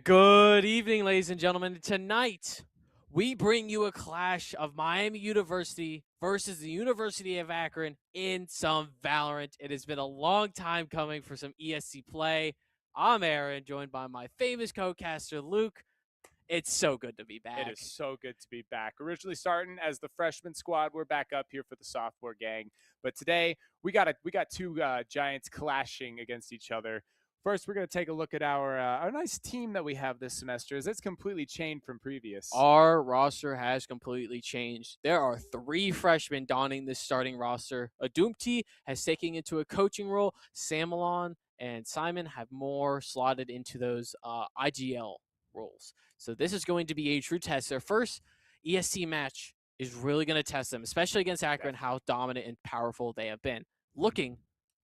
Good evening, ladies and gentlemen. Tonight, we bring you a clash of Miami University versus the University of Akron in some Valorant. It has been a long time coming for some ESC play. I'm Aaron, joined by my famous co-caster, Luke. It's so good to be It back. is so good to be back. Originally starting as the freshman squad, we're back up here for the sophomore gang. But today we got two giants clashing against each other. First, we're going to take a look at our nice team that we have this semester. As it's completely changed from previous. Our roster has completely changed. There are 3 freshmen donning this starting roster. Adumti has taken into a coaching role. Samalon and Simon have more slotted into those IGL roles. So this is going to be a true test. Their first ESC match is really going to test them, especially against Akron, how dominant and powerful they have been. Looking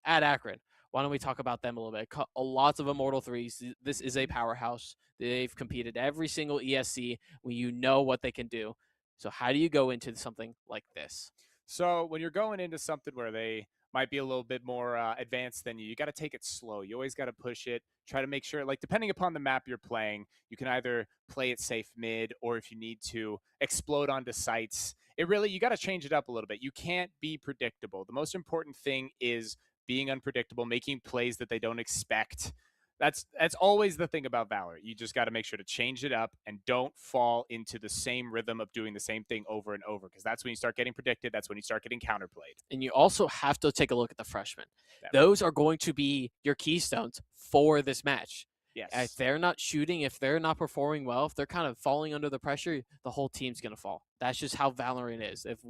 at Akron, why don't we talk about them a little bit? Lots of Immortal 3s. This is a powerhouse. They've competed every single ESC when you know what they can do. So how do you go into something like this? So when you're going into something where they might be a little bit more advanced than you got to take it slow. You always got to push it. Try to make sure, like, depending upon the map you're playing, you can either play it safe mid, or if you need to explode onto sites, you got to change it up a little bit. You can't be predictable. The most important thing is being unpredictable, making plays that they don't expect. That's always the thing about Valor. You just got to make sure to change it up and don't fall into the same rhythm of doing the same thing over and over, because that's when you start getting predicted. That's when you start getting counterplayed. And you also have to take a look at the freshmen. Definitely. Those are going to be your keystones for this match. Yes. If they're not shooting, if they're not performing well, if they're kind of falling under the pressure, the whole team's going to fall. That's just how Valorant is. If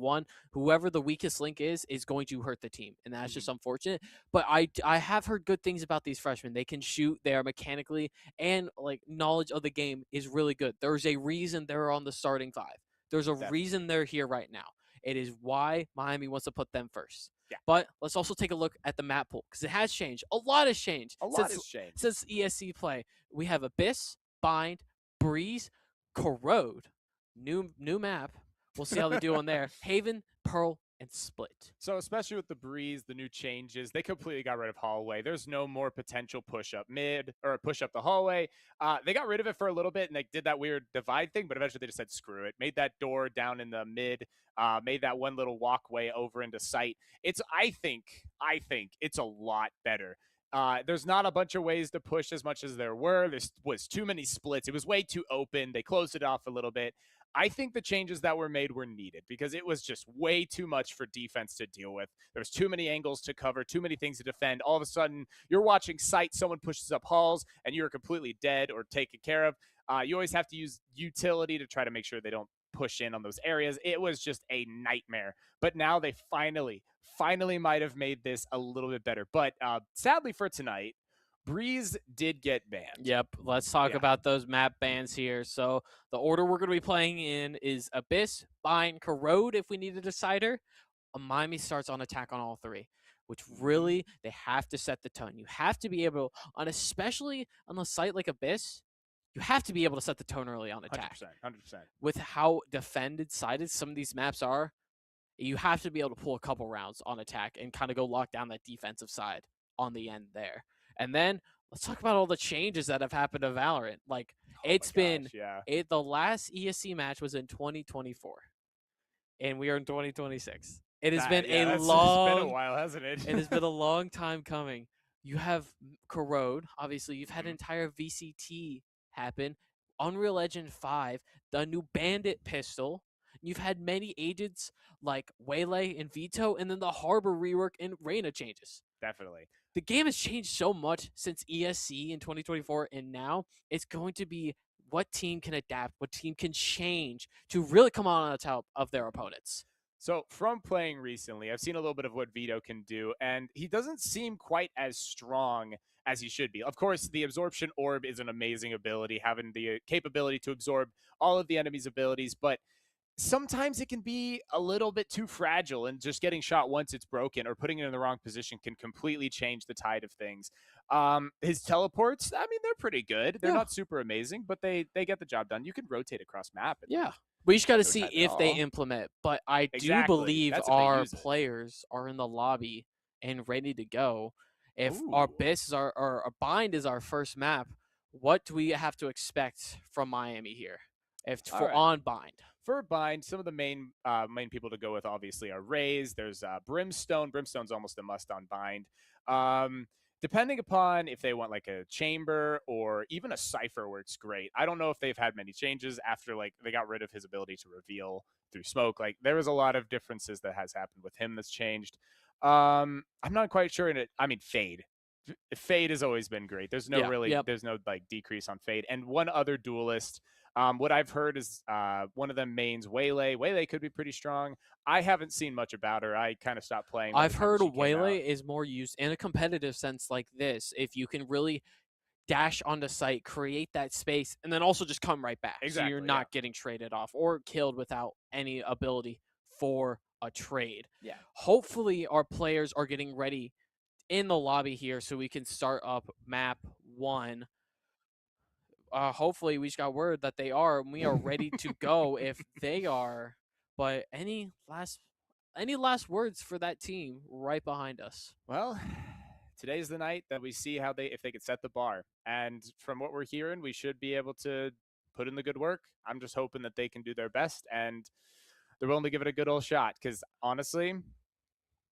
whoever the weakest link is going to hurt the team. And that's just unfortunate. But I have heard good things about these freshmen. They can shoot. They are mechanically and like knowledge of the game is really good. There's a reason they're on the starting 5. There's a reason they're here right now. It is why Miami wants to put them first. Yeah. But let's also take a look at the map pool because it has changed. A lot has changed. Since ESC play. We have Abyss, Bind, Breeze, Corrode. New map. We'll see how they do on there. Haven, Pearl, and Split. So especially with the Breeze, the new changes, they completely got rid of hallway. There's no more potential push up mid or push up the hallway. They got rid of it for a little bit and they did that weird divide thing, but eventually they just said screw it. Made that door down in the mid, made that one little walkway over into sight. I think it's a lot better. There's not a bunch of ways to push as much as there were. There was too many splits. It was way too open. They closed it off a little bit. I think the changes that were made were needed because it was just way too much for defense to deal with. There's too many angles to cover, too many things to defend. All of a sudden, you're watching sight, someone pushes up halls, and you're completely dead or taken care of. You always have to use utility to try to make sure they don't push in on those areas. It was just a nightmare. But now they finally might have made this a little bit better. But sadly for tonight, Breeze did get banned. Yep. Let's talk about those map bans here. So the order we're going to be playing in is Abyss, Bind, Corrode if we need a decider. Miami starts on attack on all 3, which really they have to set the tone. You have to be able, especially on a site like Abyss, you have to be able to set the tone early on attack. 100%. With how defended sided some of these maps are, you have to be able to pull a couple rounds on attack and kind of go lock down that defensive side on the end there. And then let's talk about all the changes that have happened to Valorant. Like the last ESC match was in 2024, and we are in 2026. It has been it's been a while, hasn't it? It has been a long time coming. You have Corrode, obviously. You've had an entire VCT happen. Unreal Engine 5, the new Bandit pistol. You've had many agents like Waylay and Vito, and then the Harbor rework and Reyna changes. Definitely. The game has changed so much since ESC in 2024, and now it's going to be what team can adapt, what team can change to really come on top of their opponents. So from playing recently, I've seen a little bit of what Vito can do, and he doesn't seem quite as strong as he should be. Of course, the Absorption Orb is an amazing ability, having the capability to absorb all of the enemy's abilities, but sometimes it can be a little bit too fragile, and just getting shot once it's broken or putting it in the wrong position can completely change the tide of things. His teleports, I mean, they're pretty good. They're not super amazing, but they get the job done. You can rotate across map. We just got to see if they implement. But I do believe our players are in the lobby and ready to go. If our Biss is our Bind is our first map, what do we have to expect from Miami here if All for right. on bind? For bind, some of the main people to go with obviously are Rays. There's Brimstone. Brimstone's almost a must on bind. Depending upon if they want like a chamber or even a cipher works great. I don't know if they've had many changes after like they got rid of his ability to reveal through smoke. Like there was a lot of differences that has happened with him that's changed. I'm not quite sure in it. I mean, Fade. Fade has always been great. There's no there's no like decrease on Fade. And one other duelist. What I've heard is one of them mains Waylay. Waylay could be pretty strong. I haven't seen much about her. I kind of stopped playing. I've heard Waylay is more used in a competitive sense like this. If you can really dash onto site, create that space, and then also just come right back. Exactly, so you're not getting traded off or killed without any ability for a trade. Yeah. Hopefully our players are getting ready in the lobby here so we can start up map 1. Hopefully we just got word that they are, and we are ready to go if they are. But any last words for that team right behind us? Well, today's the night that we see how if they could set the bar. And from what we're hearing, we should be able to put in the good work. I'm just hoping that they can do their best and they're willing to give it a good old shot. Because honestly,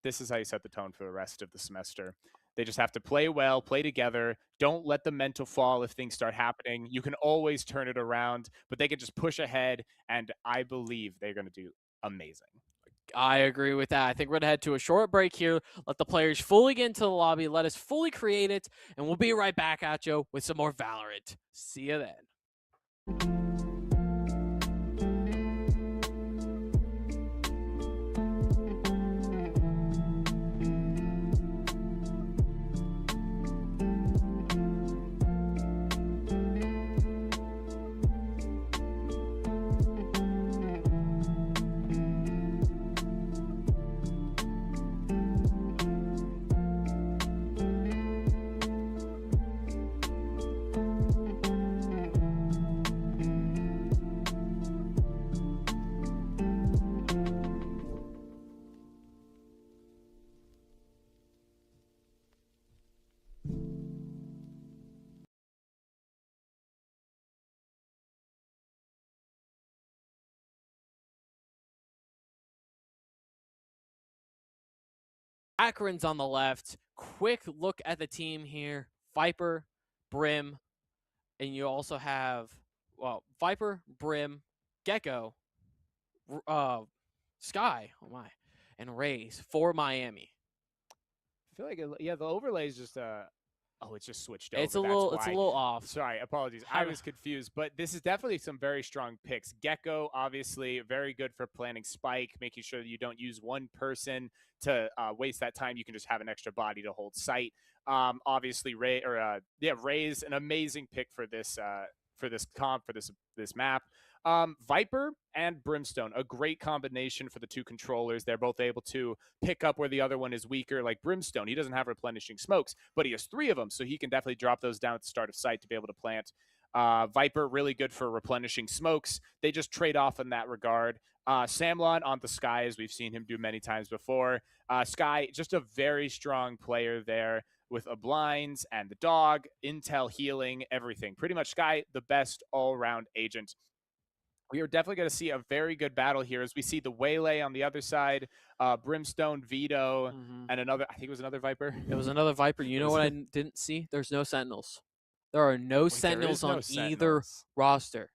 this is how you set the tone for the rest of the semester. They just have to play well, play together. Don't let the mental fall if things start happening. You can always turn it around, but they can just push ahead, and I believe they're going to do amazing. I agree with that. I think we're going to head to a short break here. Let the players fully get into the lobby. Let us fully create it, and we'll be right back at you with some more Valorant. See you then. Akron's on the left. Quick look at the team here. Viper, Brim, and you also have, Viper, Brim, Gecko, Sky, and Rays for Miami. I feel like, the overlay is just it's just switched over. It's a little off. Sorry, apologies. I was confused, but this is definitely some very strong picks. Gecko, obviously, very good for planning spike, making sure that you don't use one person to waste that time. You can just have an extra body to hold sight. Obviously, Ray's an amazing pick for this map. Viper and Brimstone, a great combination for the two controllers. They're both able to pick up where the other one is weaker. Like Brimstone, he doesn't have replenishing smokes, but he has 3 of them, so he can definitely drop those down at the start of sight to be able to plant. Viper, really good for replenishing smokes. They just trade off in that regard. Samlon on the Sky, as we've seen him do many times before. Sky, just a very strong player there with a blinds and the dog, intel, healing, everything. Pretty much Sky, the best all-around agent. We are definitely going to see a very good battle here as we see the Waylay on the other side, Brimstone, Vito, and another, I think it was another Viper. It was another Viper. You know what I didn't see? There's no Sentinels. There are no Sentinels on either roster.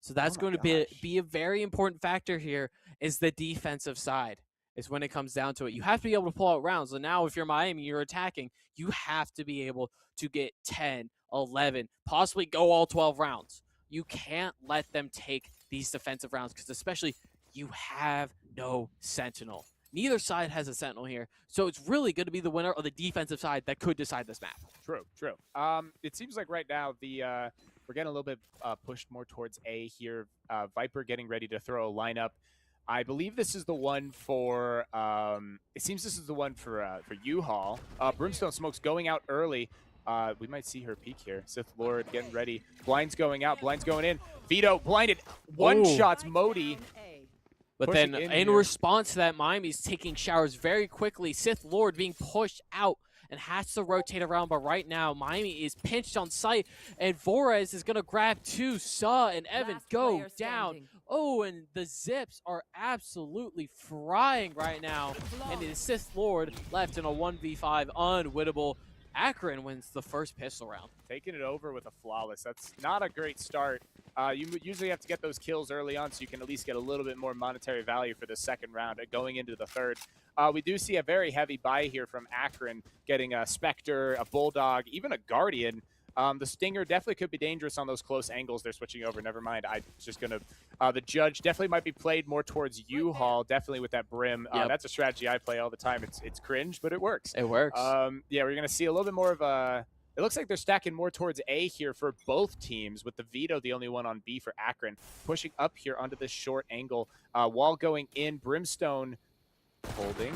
So that's going to be a very important factor here is the defensive side. Is when it comes down to it. You have to be able to pull out rounds. And now if you're Miami, you're attacking, you have to be able to get 10, 11, possibly go all 12 rounds. You can't let them take these defensive rounds because especially you have no Sentinel. Neither side has a Sentinel here. So it's really going to be the winner of the defensive side that could decide this map. True. It seems like right now we're getting a little bit pushed more towards A here. Viper getting ready to throw a lineup. I believe this is the one for, it seems this is the one for U-Haul. Brimstone Smoke's going out early. We might see her peek here. Sith Lord getting ready. Blinds going out, blinds going in. Vito blinded. One shots Modi. But then in response to that, Miami's taking showers very quickly. Sith Lord being pushed out and has to rotate around. But right now, Miami is pinched on site, and Vorez is going to grab 2. Suh and Evan go down. Oh, and the Zips are absolutely frying right now. And the Sith Lord left in a 1v5, unwinnable. Akron wins the first pistol round. Taking it over with a flawless. That's not a great start. You usually have to get those kills early on so you can at least get a little bit more monetary value for the second round going into the third. We do see a very heavy buy here from Akron, getting a Spectre, a Bulldog, even a Guardian. The Stinger definitely could be dangerous on those close angles they're switching over. Never mind. I just going to the Judge definitely might be played more towards U-Haul, definitely with that Brim. Yep. That's a strategy I play all the time. It's cringe, but it works. It works. Yeah, we're going to see a little bit more of a... It looks like they're stacking more towards A here for both teams, with the Vito the only one on B for Akron. Pushing up here onto this short angle. Wall going in. Brimstone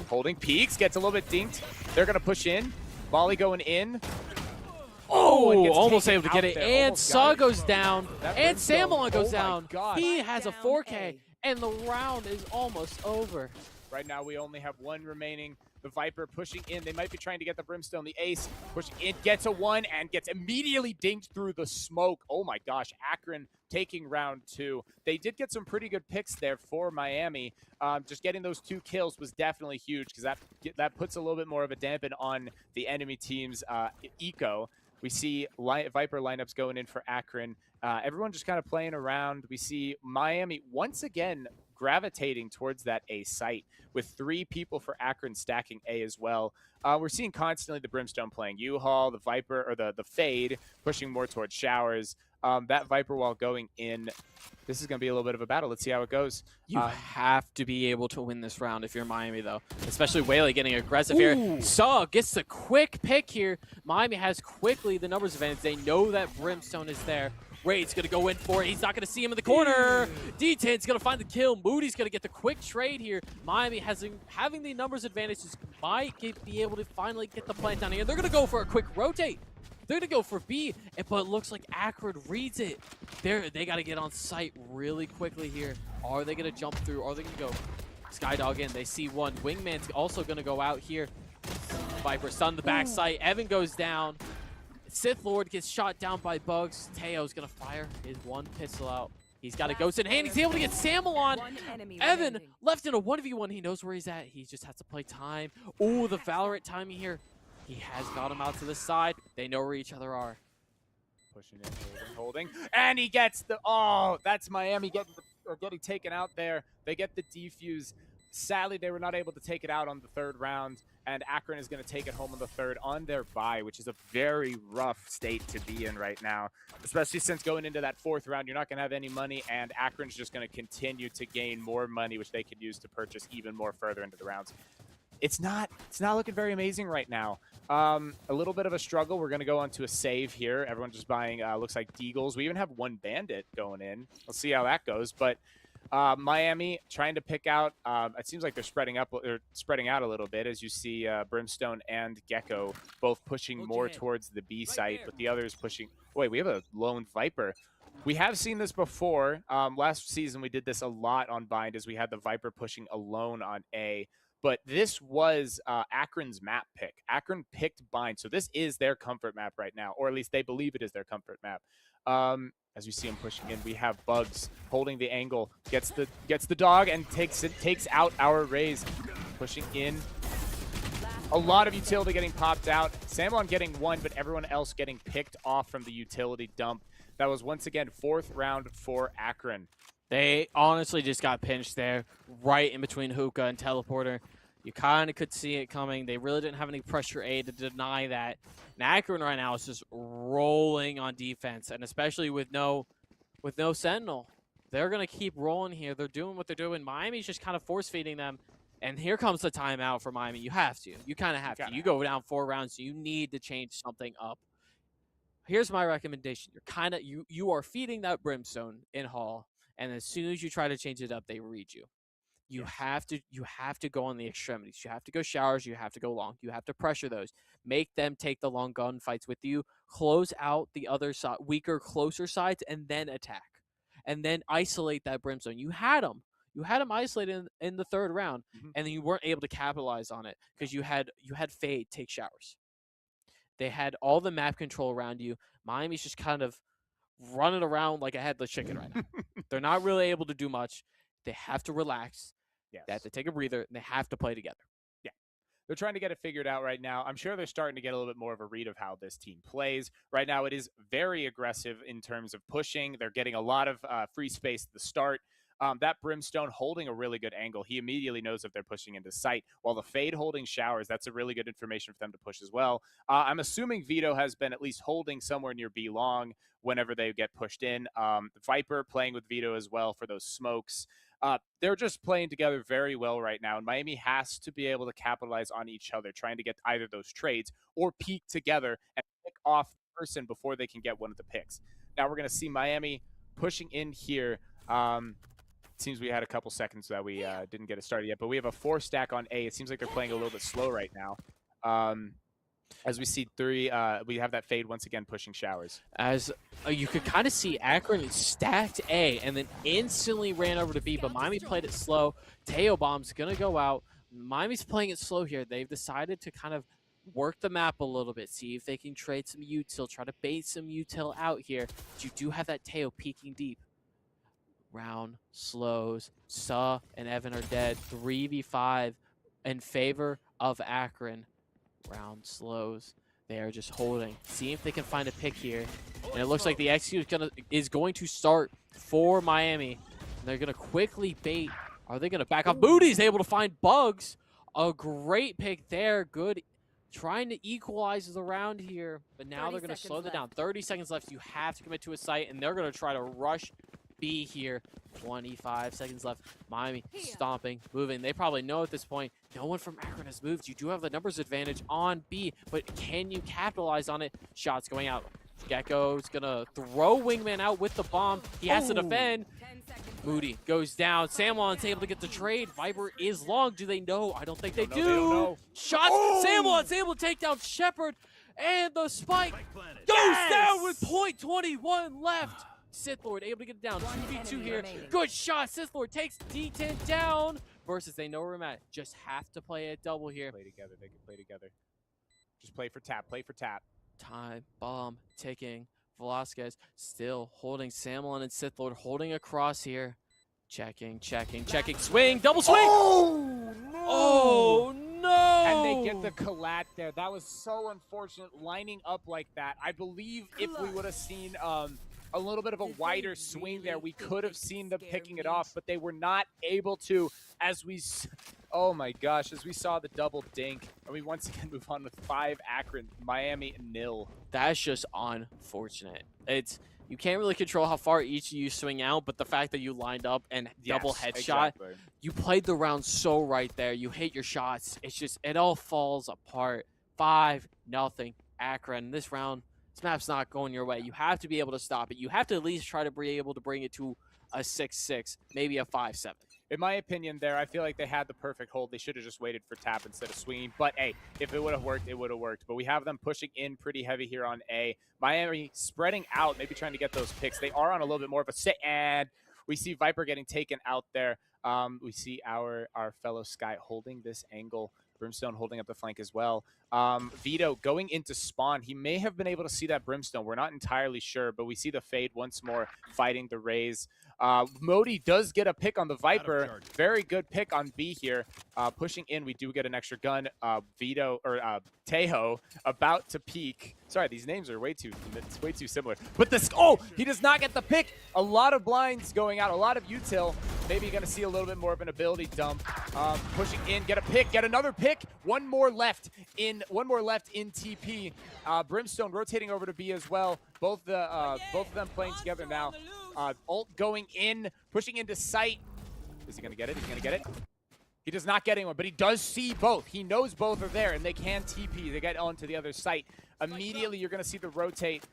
holding. Peaks gets a little bit dinked. They're going to push in. Volley going in. Oh, almost able to get it. And Saw goes down. And Samolon goes down. He has a 4K, and the round is almost over. Right now, we only have one remaining. The Viper pushing in. They might be trying to get the Brimstone. The Ace pushing in, gets a 1 and gets immediately dinked through the smoke. Oh my gosh, Akron taking round 2. They did get some pretty good picks there for Miami. Just getting those 2 kills was definitely huge because that puts a little bit more of a dampen on the enemy team's eco. We see Viper lineups going in for Akron. Everyone just kind of playing around. We see Miami once again gravitating towards that A site with 3 people for Akron stacking A as well. We're seeing constantly the Brimstone playing U-Haul, the Viper, or the Fade pushing more towards Showers. That Viper wall going in. This is going to be a little bit of a battle. Let's see how it goes. You have to be able to win this round if you're Miami, though. Especially Whaley getting aggressive here. Saw gets the quick pick here. Miami has quickly the numbers advantage. They know that Brimstone is there. Raid's going to go in for it. He's not going to see him in the corner. D10's going to find the kill. Moody's going to get the quick trade here. Miami having the numbers advantages might be able to finally get the plant down here. They're going to go for a quick rotate. They're going to go for B, but it looks like Akron reads it. They got to get on site really quickly here. Are they going to jump through? Are they going to go Skydog in? They see one. Wingman's also going to go out here. Viper stun the back site. Evan goes down. Sith Lord gets shot down by Bugs. Teo's going to fire his 1 pistol out. He's got a ghost in hand. He's able to get Samolon. Evan left in a 1v1. He knows where he's at. He just has to play time. Oh, the Valorant timing here. He has got him out to the side. They know where each other are. Pushing in, holding. And he gets the... Oh, that's Miami getting taken out there. They get the defuse. Sadly, they were not able to take it out on the 3rd round, and Akron is going to take it home on the 3rd on their bye, which is a very rough state to be in right now, especially since going into that 4th round, you're not going to have any money, and Akron's just going to continue to gain more money, which they could use to purchase even more further into the rounds. It's not looking very amazing right now. A little bit of a struggle. We're going to go on to a save here. Everyone's just buying, looks like Deagles. We even have 1 Bandit going in. Let's see how that goes, but... Miami trying to pick out. It seems like they're spreading out a little bit, as you see Brimstone and Gecko both pushing more towards the B site, but the others pushing. Wait, we have a lone Viper. We have seen this before. Last season we did this a lot on Bind, as we had the Viper pushing alone on A. But this was Akron's map pick. Akron picked Bind, so this is their comfort map right now, or at least they believe it is their comfort map. As you see him pushing in, we have Bugs holding the angle, gets the dog and takes out our Raze. Pushing in. A lot of utility getting popped out. Samolon getting 1, but everyone else getting picked off from the utility dump. That was once again 4th round for Akron. They honestly just got pinched there, right in between Hookah and Teleporter. You kind of could see it coming. They really didn't have any pressure A to deny that. And Akron right now is just rolling on defense, and especially with no Sentinel. They're going to keep rolling here. They're doing what they're doing. Miami's just kind of force-feeding them. And here comes the timeout for Miami. You have to. You kind of have to. You go down 4 rounds, so you need to change something up. Here's my recommendation. You are feeding that Brimstone in Hall, and as soon as you try to change it up, they read you. You have to go on the extremities. You have to go Showers. You have to go long. You have to pressure those. Make them take the long gun fights with you. Close out the other side, weaker, closer sides, and then attack. And then isolate that Brimstone. You had them. You had them isolated in the 3rd round, and then you weren't able to capitalize on it because you had Fade take Showers. They had all the map control around you. Miami's just kind of running around like a headless chicken right now. They're not really able to do much. They have to relax. Yes. They have to take a breather, and they have to play together. Yeah. They're trying to get it figured out right now. I'm sure they're starting to get a little bit more of a read of how this team plays. Right now, it is very aggressive in terms of pushing. They're getting a lot of free space at the start. That Brimstone holding a really good angle. He immediately knows if they're pushing into sight. While the Fade holding showers, that's a really good information for them to push as well. I'm assuming Vito has been at least holding somewhere near B long whenever they get pushed in. Viper playing with Vito as well for those smokes. They're just playing together very well right now, and Miami has to be able to capitalize on each other, trying to get either those trades or peek together and pick off the person before they can get one of the picks. Now we're going to see Miami pushing in here. Seems we had a couple seconds that we didn't get it started yet, but we have a 4-stack on A. It seems like they're playing a little bit slow right now. As we see we have that Fade once again pushing showers. As you could kind of see, Akron stacked A and then instantly ran over to B, but Miami played it slow. Teo Bomb's going to go out. Miami's playing it slow here. They've decided to kind of work the map a little bit, see if they can trade some util, try to bait some util out here. But you do have that Teo peeking deep. Round slows. Suh and Evan are dead. 3v5 in favor of Akron. Round slows. They are just holding. See if they can find a pick here. And it looks like the execute is going to start for Miami. And they're going to quickly bait. Are they going to back off? Moody's able to find Bugs. A great pick there. Good. Trying to equalize the round here. But now they're going to slow them down. 30 seconds left. You have to commit to a site. And they're going to try to rush B here. 25 seconds left. Miami stomping, moving. They probably know at this point, no one from Akron has moved. You do have the numbers advantage on B, but can you capitalize on it? Shots going out. Gecko's gonna throw Wingman out with the bomb. He has to defend. Moody goes down. Samlon's able to get the trade. Viper is long. Do they know? I don't think they do. They don't know. Shots. Samlon's able to take down Shepard. And the spike goes down with .21 left. Sith Lord able to get it down. 2v2 here. Good shot. Sith Lord takes D10 down. Versus they know where I'm at. Just have to play a double here. Play together. They can play together. Just play for tap. Play for tap. Time bomb ticking. Velasquez still holding Samlon and Sith Lord holding across here. Checking. Swing. Double swing. Oh, no. Oh, no. And they get the collat there. That was so unfortunate lining up like that. I believe if we would have seen a little bit of a wider swing there, we could have seen them picking it off, but they were not able to. Oh my gosh, as we saw the double dink, and we once again move on with 5 Akron, Miami 0. That's just unfortunate. You can't really control how far each of you swing out, but the fact that you lined up and double headshot, exactly. You played the round so right there. You hit your shots. It's just, it all falls apart. 5-0 Akron. This round, this map's not going your way. You have to be able to stop it. You have to at least try to be able to bring it to a 6-6, maybe a 5-7. In my opinion there, I feel like they had the perfect hold. They should have just waited for tap instead of swinging. But, hey, if it would have worked, it would have worked. But we have them pushing in pretty heavy here on A. Miami spreading out, maybe trying to get those picks. They are on a little bit more of a sit, and we see Viper getting taken out there. We see our fellow Sky holding this angle. Brimstone holding up the flank as well. Vito going into spawn. He may have been able to see that Brimstone. We're not entirely sure, but we see the Fade once more fighting the Rays. Modi does get a pick on the Viper. Very good pick on B here. Pushing in, we do get an extra gun. Tejo about to peek. Sorry, these names are way too similar. But this, he does not get the pick. A lot of blinds going out, a lot of util. Maybe you're going to see a little bit more of an ability dump. Pushing in, get a pick, get another pick. One more left in TP. Brimstone rotating over to B as well. Both of them playing together now. Ult going in, pushing into sight. Is he going to get it? He's going to get it. He does not get anyone, but he does see both. He knows both are there, and they can TP. They get onto the other site. Immediately, you're going to see the rotate.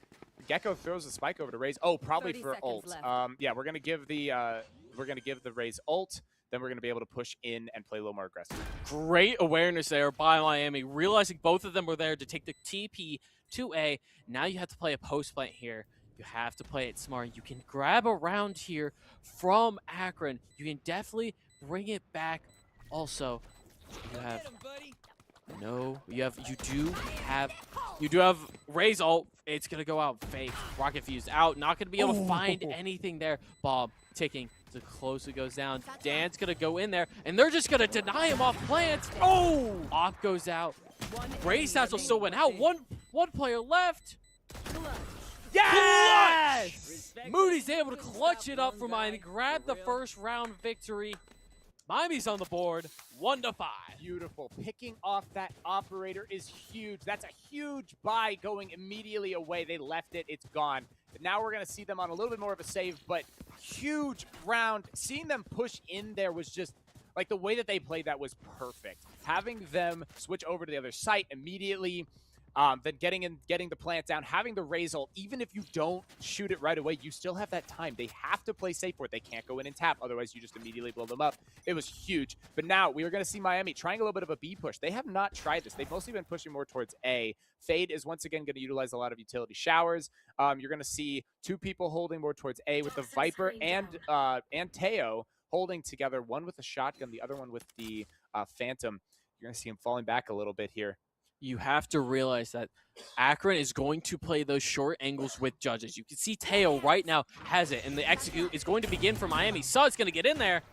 Gecko throws the spike over to Raze. Oh, probably for ult. Yeah, we're going to give the Raze ult. Then we're going to be able to push in and play a little more aggressive. Great awareness there by Miami, realizing both of them were there to take the TP to A. Now you have to play a post plant here. You have to play it smart. You can grab a round here from Akron. You can definitely bring it back. Also, you have No, you do have Ray's ult. It's gonna go out fake. Rocket Fuse out. Not gonna be able to find anything there. Bomb ticking. The closer goes down. Dan's gonna go in there, and they're just gonna deny him off plants. Oh! Op goes out. Ray's satchel still went out. One player left. Yes! Moody's able to clutch it up for Miami, grab the first round victory. Miami's on the board, 1-5. Beautiful. Picking off that operator is huge. That's a huge buy going immediately away. They left it. It's gone. But now we're going to see them on a little bit more of a save, but huge round. Seeing them push in there was just, like, the way that they played that was perfect. Having them switch over to the other site immediately, then getting the plant down, having the raise ult, even if you don't shoot it right away, you still have that time. They have to play safe for it. They can't go in and tap, otherwise you just immediately blow them up. It was huge. But now we are going to see Miami trying a little bit of a B push. They have not tried this. They've mostly been pushing more towards A. Fade is once again going to utilize a lot of utility showers. You're going to see two people holding more towards A with the Viper and Teo holding together, one with a shotgun, the other one with the Phantom. You're going to see him falling back a little bit here. You have to realize that Akron is going to play those short angles with judges. You can see Teo right now has it, and the execute is going to begin for Miami. Sud's going to get in there,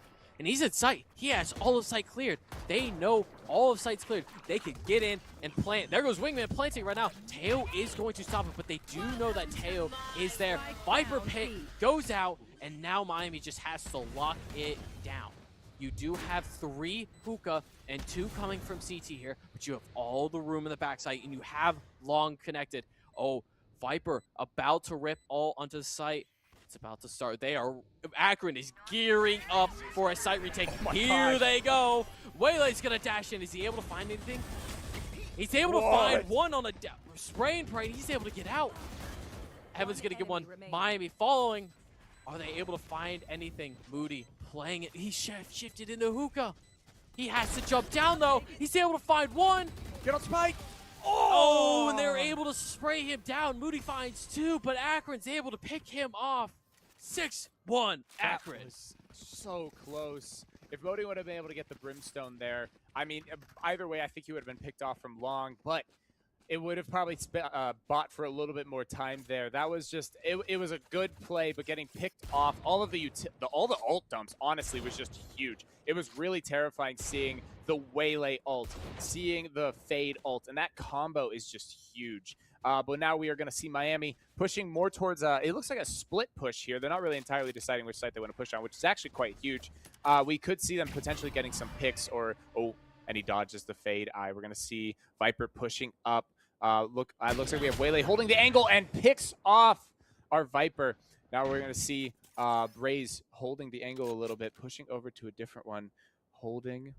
and he's at sight. He has all of sight cleared. They know all of sight's cleared. They could get in and plant. There goes Wingman planting right now. Teo is going to stop it, but they do know that Teo is there. Viper pick goes out, and now Miami just has to lock it down. You do have 3 hookah and 2 coming from CT here, but you have all the room in the backside, and you have long connected. Oh, Viper about to rip all onto the site. It's about to start. Akron is gearing up for a site retake. Here they go. Waylay's gonna dash in. Is he able to find anything? He's able to find one on a spray and pray. He's able to get out. Heaven's gonna get one. Miami following. Are they able to find anything? Moody playing it. He shifted into hookah. He has to jump down, though. He's able to find one. Get on Spike. Oh, and they're able to spray him down. Moody finds 2, but Akron's able to pick him off. 6-1 Akron. That was so close. If Moody would have been able to get the Brimstone there, I mean, either way, I think he would have been picked off from long, but it would have probably bought for a little bit more time there. That was just, it was a good play, but getting picked off, all the ult dumps, honestly, was just huge. It was really terrifying seeing the Waylay ult, seeing the Fade ult, and that combo is just huge. But now we are going to see Miami pushing more towards, it looks like a split push here. They're not really entirely deciding which site they want to push on, which is actually quite huge. We could see them potentially getting some picks or, and he dodges the Fade. We're going to see Viper pushing up. Looks like we have Waylay holding the angle and picks off our Viper. Now we're going to see Raze holding the angle a little bit, pushing over to a different one. Holding,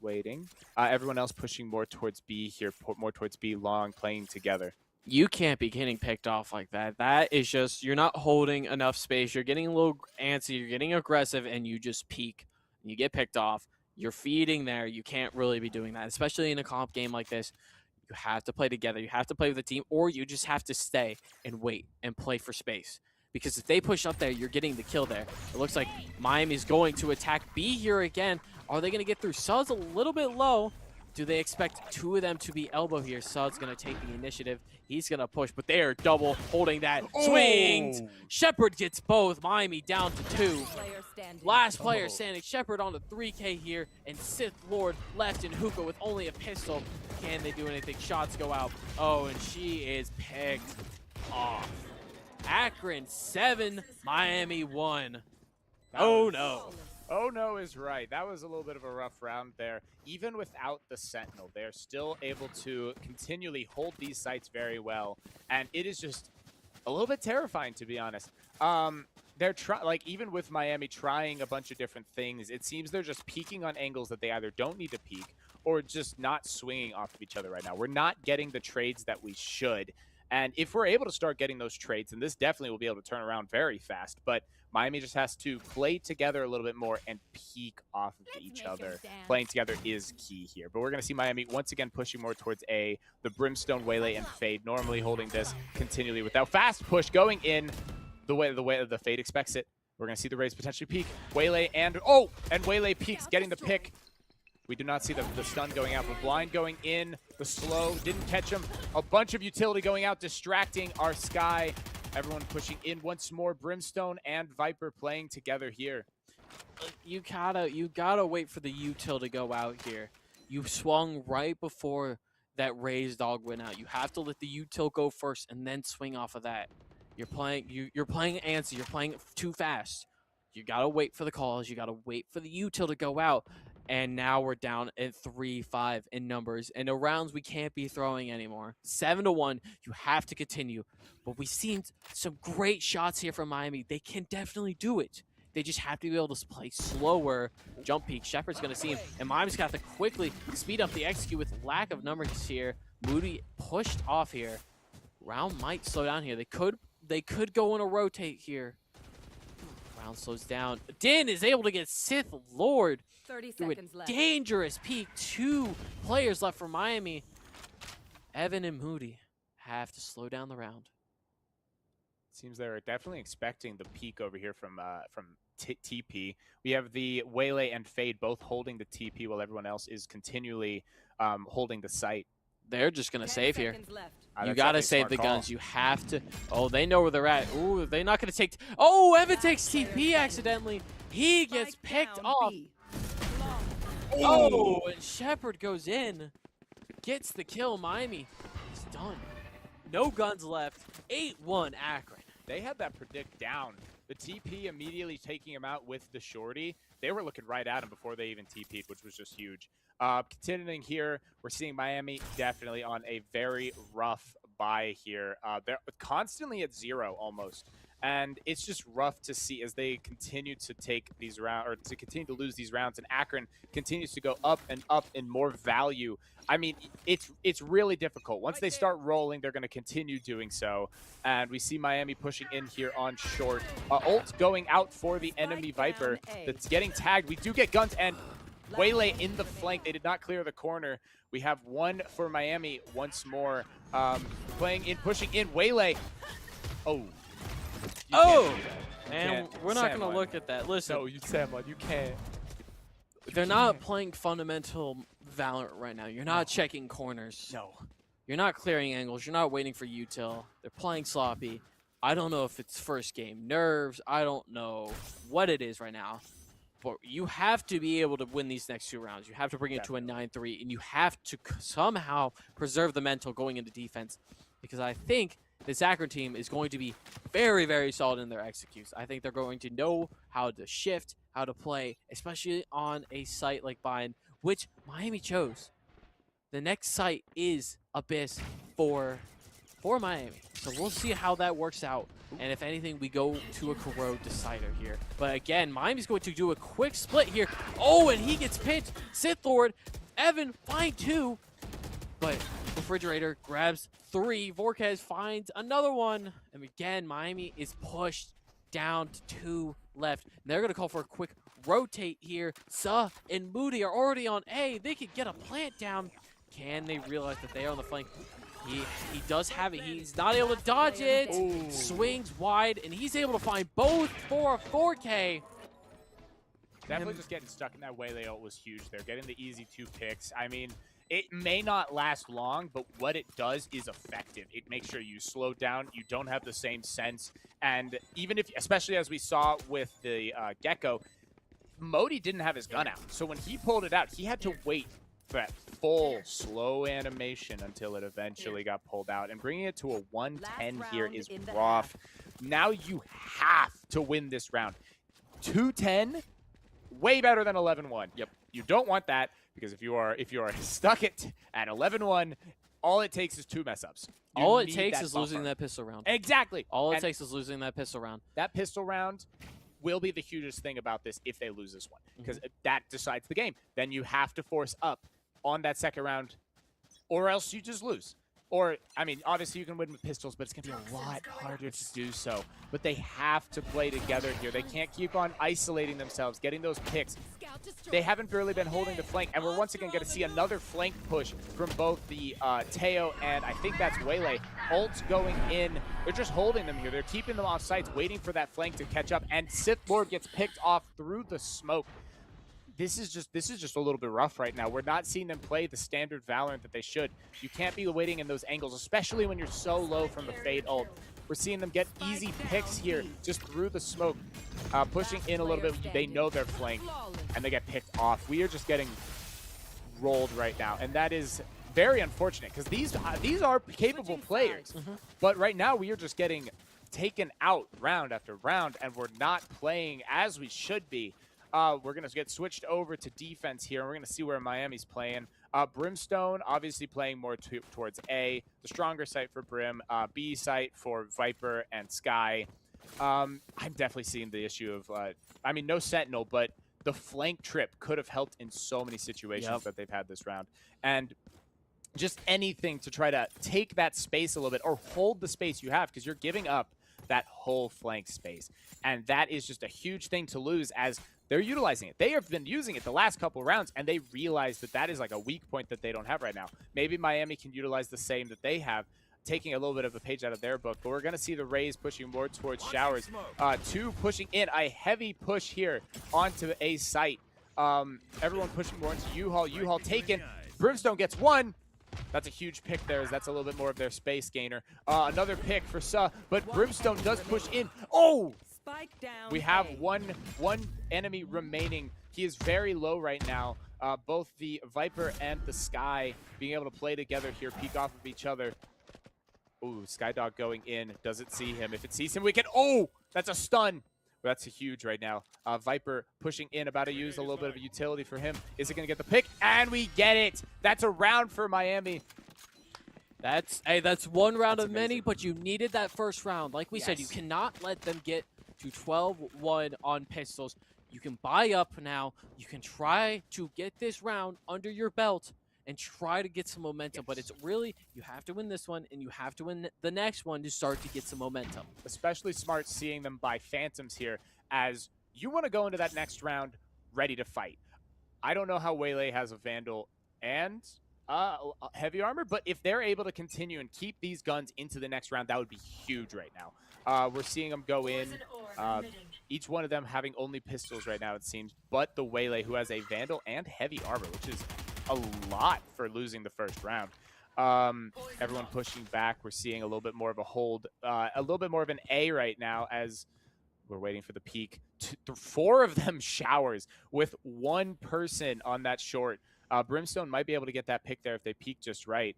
waiting. Everyone else pushing more towards B here, more towards B long, playing together. You can't be getting picked off like that. That is just, you're not holding enough space. You're getting a little antsy. You're getting aggressive, and you just peek. And you get picked off. You're feeding there. You can't really be doing that, especially in a comp game like this. You have to play together. You have to play with the team, or you just have to stay and wait and play for space. Because if they push up there, you're getting the kill there. It looks like Miami's going to attack B here again. Are they going to get through? Sud's a little bit low. Do they expect 2 of them to be elbow here? Sud's going to take the initiative. He's going to push, but they are double holding that. Swings! Shepard gets both. Miami down to 2. Last player standing. Shepard on the 3K here, and Sith Lord left in hookah with only a pistol. Can they do anything? Shots go out. Oh, and she is picked off. Akron 7, Miami 1. Oh no. Oh no is right. That was a little bit of a rough round there. Even without the Sentinel, they're still able to continually hold these sites very well. And it is just a little bit terrifying, to be honest. They're even with Miami trying a bunch of different things, it seems they're just peeking on angles that they either don't need to peek or just not swinging off of each other right now. We're not getting the trades that we should. And if we're able to start getting those trades, then this definitely will be able to turn around very fast. But Miami just has to play together a little bit more and peek off of each other. Playing together is key here. But we're going to see Miami once again pushing more towards A. The Brimstone, Waylay, and Fade normally holding this continually without fast push going in the way the Fade expects it. We're going to see the Rays potentially peek. Waylay and Waylay peeks, getting the pick. We do not see the stun going out, but blind going in, the slow, didn't catch him. A bunch of utility going out, distracting our Sky. Everyone pushing in once more. Brimstone and Viper playing together here. You gotta wait for the util to go out here. You swung right before that raised dog went out. You have to let the util go first and then swing off of that. You're playing antsy. You're playing too fast. You gotta wait for the calls. You gotta wait for the util to go out. And now we're down at 3-5 in numbers. And the rounds we can't be throwing anymore. 7-1. You have to continue. But we've seen some great shots here from Miami. They can definitely do it. They just have to be able to play slower. Jump peek. Shepard's going to see him. And Miami's got to quickly speed up the execute with lack of numbers here. Moody pushed off here. Round might slow down here. They could go in a rotate here. Round slows down. Din is able to get Sith Lord 30 through seconds a left. dangerous peek. 2 players left for Miami. Evan and Moody have to slow down the round. Seems they're definitely expecting the peak over here from TP. We have the Waylay and Fade both holding the TP while everyone else is continually holding the site. They're just going to 10 save here. seconds left. You That's got to definitely a save smart the call. guns. You have to. Oh, they know where they're at. Ooh, they're not going to take. Oh, Evan takes TP accidentally. He gets Spike picked down off. B. Oh, and Shepard goes in. Gets the kill. Miami is done. No guns left. 8-1 Akron. They had that predict down. The TP immediately taking him out with the shorty. They were looking right at him before they even TP'd, which was just huge. Continuing here, we're seeing Miami definitely on a very rough bye here. They're constantly at 0 almost. And it's just rough to see as they continue to take these rounds, or to continue to lose these rounds, and Akron continues to go up and up in more value. I mean, it's really difficult. Once they start rolling, they're going to continue doing so. And we see Miami pushing in here on short. Ult going out for the enemy Viper that's getting tagged. We do get guns, and Waylay in the flank. They did not clear the corner. We have one for Miami once more. Playing in, pushing in. Waylay. Oh. Oh, and can't. we're not going Sam to look at that. Listen, No, you Sam, you can't. they're not playing fundamental Valorant right now. You're not checking corners. No. You're not clearing angles. You're not waiting for util. They're playing sloppy. I don't know if it's first game nerves. I don't know what it is right now. But you have to be able to win these next 2 rounds. You have to bring it to a 9-3, and you have to somehow preserve the mental going into defense. Because I think this Akron team is going to be very, very solid in their executes. I think they're going to know how to shift, how to play, especially on a site like Bind, which Miami chose. The next site is Abyss for Miami. So we'll see how that works out. And if anything, we go to a Corrode decider here. But again, Miami's going to do a quick split here. Oh, and he gets pinched. Sith Lord, Evan, find 2. But Refrigerator grabs 3. Vorkez finds another one. And again, Miami is pushed down to 2 left. And they're going to call for a quick rotate here. Suh and Moody are already on A. They could get a plant down. Can they realize that they are on the flank? He does have it. He's not able to dodge it. Ooh. Swings wide, and he's able to find both for a 4K. Definitely just getting stuck in that Waylay ult was huge there. Getting the easy 2 picks. I mean, it may not last long, but what it does is effective. It makes sure you slow down. You don't have the same sense. And even if, especially as we saw with the Gecko, Modi didn't have his gun out. So when he pulled it out, he had to wait for that full slow animation until it eventually got pulled out. And bringing it to a 110 here is rough. Now you have to win this round. 210, way better than 11-1. Yep. You don't want that, because if you are stuck at 11-1, all it takes is 2 mess ups. All it takes is losing that pistol round. Exactly. All it takes is losing that pistol round. That pistol round will be the hugest thing about this if they lose this one, because that decides the game. Then you have to force up on that second round, or else you just lose. Or, I mean, obviously you can win with pistols, but it's going to be a lot harder to do so. But they have to play together here. They can't keep on isolating themselves, getting those picks. They haven't really been holding the flank, and we're once again going to see another flank push from both the Teo and I think that's Waylay. Ult's going in. They're just holding them here. They're keeping them off sites, waiting for that flank to catch up, and Sith Lord gets picked off through the smoke. this is just a little bit rough right now. We're not seeing them play the standard Valorant that they should. You can't be waiting in those angles, especially when you're so low from the Fade ult. We're seeing them get easy picks here just through the smoke, pushing in a little bit. They know they're flanked, and they get picked off. We are just getting rolled right now, and that is very unfortunate because these are capable players. But right now we are just getting taken out round after round, and we're not playing as we should be. We're going to get switched over to defense here, and we're going to see where Miami's playing. Brimstone obviously playing more towards A, the stronger site for Brim, B site for Viper and Sky. I'm definitely seeing the issue of, I mean, no Sentinel, but the flank trip could have helped in so many situations that they've had this round. And just anything to try to take that space a little bit or hold the space you have, because you're giving up that whole flank space. And that is just a huge thing to lose as they're utilizing it. They have been using it the last couple of rounds, and they realize that that is like a weak point that they don't have right now. Maybe Miami can utilize the same that they have, taking a little bit of a page out of their book. But we're going to see the Rays pushing more towards Showers. Two pushing in. A heavy push here onto a site. Everyone pushing more into U-Haul. U-Haul taken. Brimstone gets one. That's a huge pick there, as that's a little bit more of their space gainer. Another pick for Suh, but Brimstone does push in. Oh! We have one enemy remaining. He is very low right now. Both the Viper and the Sky being able to play together here, peek off of each other. Ooh, Skydog going in. Doesn't see him. If it sees him, we can... Oh! That's a stun. That's a huge right now. Viper pushing in, about to use a little bit of a utility for him. Is it going to get the pick? And we get it! That's a round for Miami. That's one round of many, but you needed that first round. Like we said, you cannot let them get to 12-1 on pistols. You can buy up now. You can try to get this round under your belt and try to get some momentum. But it's really, you have to win this one, and you have to win the next one to start to get some momentum. Especially smart seeing them buy Phantoms here, as you want to go into that next round ready to fight. I don't know how Waylay has a Vandal and heavy armor, but if they're able to continue and keep these guns into the next round, that would be huge right now. We're seeing them go in, each one of them having only pistols right now, it seems, but the Waylay, who has a Vandal and heavy armor, which is a lot for losing the first round. Everyone pushing back. We're seeing a little bit more of a hold, a little bit more of an A right now as we're waiting for the peak. Four of them Showers with one person on that short. Brimstone might be able to get that pick there if they peek just right.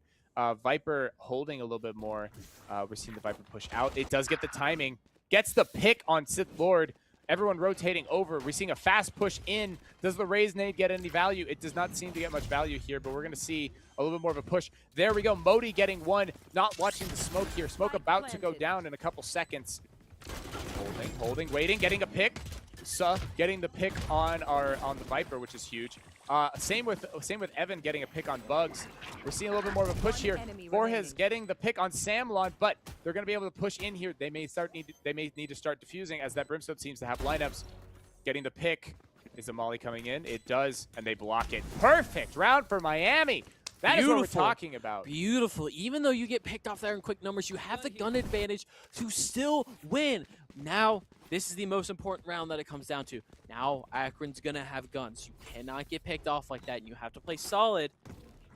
Viper holding a little bit more. We're seeing the Viper push out. It does get the timing. Gets the pick on Sith Lord. Everyone rotating over. We're seeing a fast push in. Does the Rays nade get any value? It does not seem to get much value here, but we're going to see a little bit more of a push. There we go. Modi getting one. Not watching the smoke here. Smoke about to go down in a couple seconds. Holding, waiting, getting a pick. Suh getting the pick on the Viper, which is huge. Same with Evan getting a pick on Bugs. We're seeing a little bit more of a push here. Borges getting the pick on Samlon, but they're going to be able to push in here. They may need to start defusing, as that Brimstone seems to have lineups. Getting the pick. Is the Molly coming in? It does, and they block it. Perfect round for Miami. That is what we're talking about. Beautiful. Even though you get picked off there in quick numbers, you have the gun advantage to still win. Now, this is the most important round that it comes down to. Now, Akron's going to have guns. You cannot get picked off like that, and you have to play solid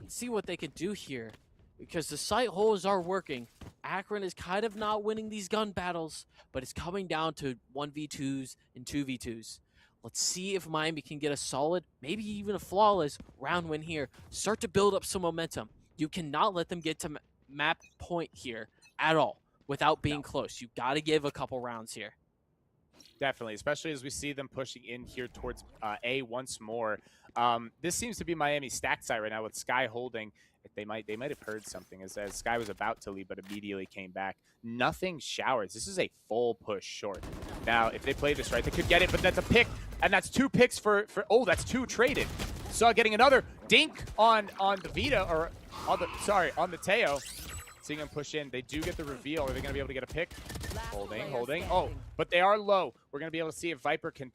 and see what they can do here. Because the sight holes are working. Akron is kind of not winning these gun battles, but it's coming down to 1v2s and 2v2s. Let's see if Miami can get a solid, maybe even a flawless round win here. Start to build up some momentum. You cannot let them get to map point here at all without being close. You got to give a couple rounds here. Definitely, especially as we see them pushing in here towards A once more. This seems to be Miami's stacked side right now with Sky holding. They might have heard something as Sky was about to leave, but immediately came back. Nothing Showers. This is a full push short. Now, if they play this right, they could get it, but that's a pick, and that's two picks for oh, that's two traded. Suh getting another dink on the Vita, or on the Teo. Seeing him push in, they do get the reveal. Are they going to be able to get a pick? Holding. Oh, but they are low. We're going to be able to see if Viper can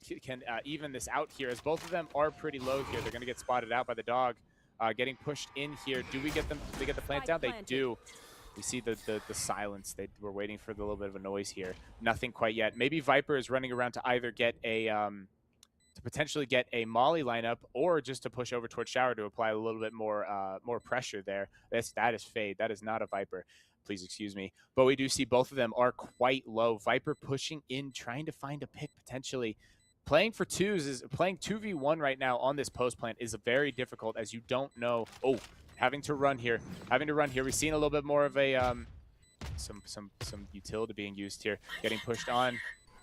even this out here, as both of them are pretty low here. They're going to get spotted out by the dog. Getting pushed in here. Do we get them? Do they get the plant down? They do. We see the silence. We're waiting for the little bit of a noise here. Nothing quite yet. Maybe Viper is running around to either get a to potentially get a Molly lineup, or just to push over towards Shower to apply a little bit more pressure there. That is Fade. That is not a Viper. Please excuse me. But we do see both of them are quite low. Viper pushing in, trying to find a pick potentially. Playing for twos is playing 2v1 right now on this post plant is very difficult, as you don't know. Oh, having to run here. We've seen a little bit more of a some utility being used here. Getting pushed on.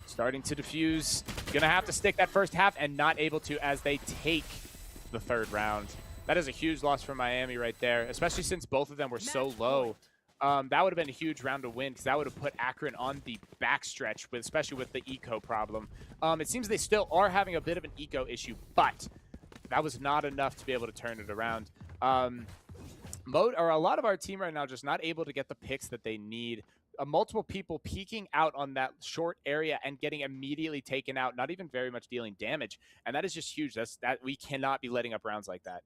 Starting to defuse. Gonna have to stick that first half, and not able to, as they take the third round. That is a huge loss for Miami right there, especially since both of them were so low. That would have been a huge round to win, because that would have put Akron on the backstretch, especially with the eco problem. It seems they still are having a bit of an eco issue, but that was not enough to be able to turn it around. A lot of our team right now just not able to get the picks that they need. Multiple people peeking out on that short area and getting immediately taken out, not even very much dealing damage. And that is just huge. That we cannot be letting up rounds like that.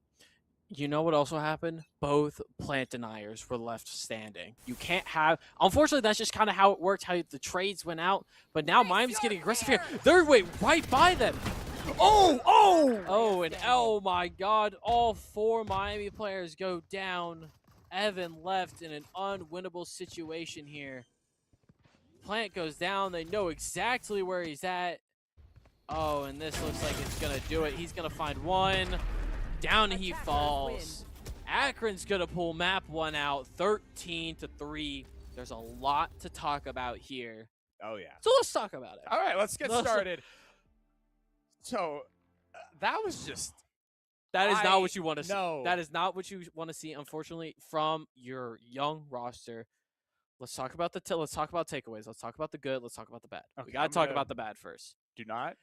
You know what also happened? Both plant deniers were left standing. You can't have... Unfortunately, that's just kind of how it worked, how the trades went out. But now Miami's getting aggressive here. They're right by them. Oh, and oh my God. All 4 Miami players go down. Evan left in an unwinnable situation here. Plant goes down. They know exactly where he's at. Oh, and this looks like it's going to do it. He's going to find one. Down he falls. Akron's going to pull map 1 out, 13-3. There's a lot to talk about here. Oh, yeah. So let's talk about it. All right, let's get started. So that was just... That is not what you want to see. No. That is not what you want to see, unfortunately, from your young roster. Let's talk about let's talk about takeaways. Let's talk about the good. Let's talk about the bad. Okay, we got to talk about the bad first. Do not?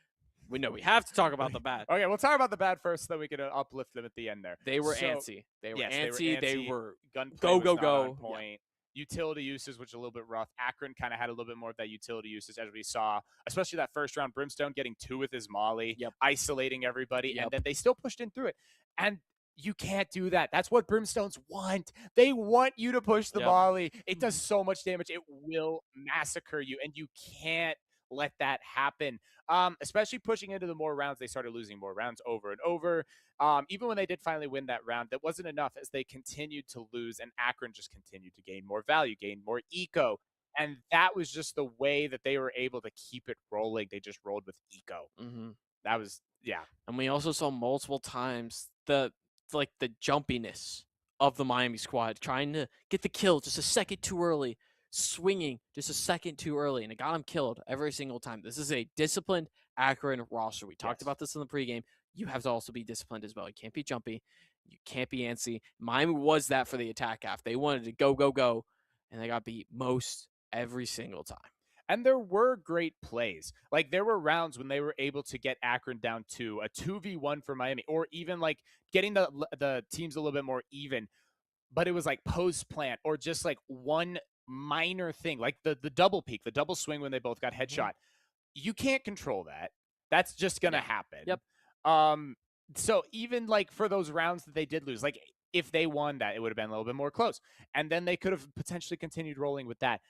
We know we have to talk about the bad. Okay, we'll talk about the bad first so that we can uplift them at the end there. They were antsy. They were antsy. They were gunplay go. On point. Yeah. Utility usage, which is a little bit rough. Akron kind of had a little bit more of that utility usage, as we saw, especially that first round. Brimstone getting 2 with his Molly, isolating everybody, and then they still pushed in through it. And you can't do that. That's what Brimstones want. They want you to push the Molly. It does so much damage. It will massacre you, and you can't let that happen. Especially pushing into the more rounds, they started losing more rounds over and over. Even when they did finally win that round, that wasn't enough, as they continued to lose, and Akron just continued to gain more value, gain more eco. And that was just the way that they were able to keep it rolling. They just rolled with eco. That was, And we also saw multiple times the jumpiness of the Miami squad, trying to get the kill just a second too early, swinging just a second too early, and it got him killed every single time. This is a disciplined Akron roster. We talked about this in the pregame. You have to also be disciplined as well. You can't be jumpy. You can't be antsy. Miami was that for the attack half. They wanted to go, and they got beat most every single time. And there were great plays. Like, there were rounds when they were able to get Akron down to a 2v1 for Miami, or even like getting the teams a little bit more even. But it was like post plant, or just like one minor thing, like the double peek, the double swing when they both got headshot. You can't control that. That's just gonna happen. So even like for those rounds that they did lose, like if they won that, it would have been a little bit more close, and then they could have potentially continued rolling with that.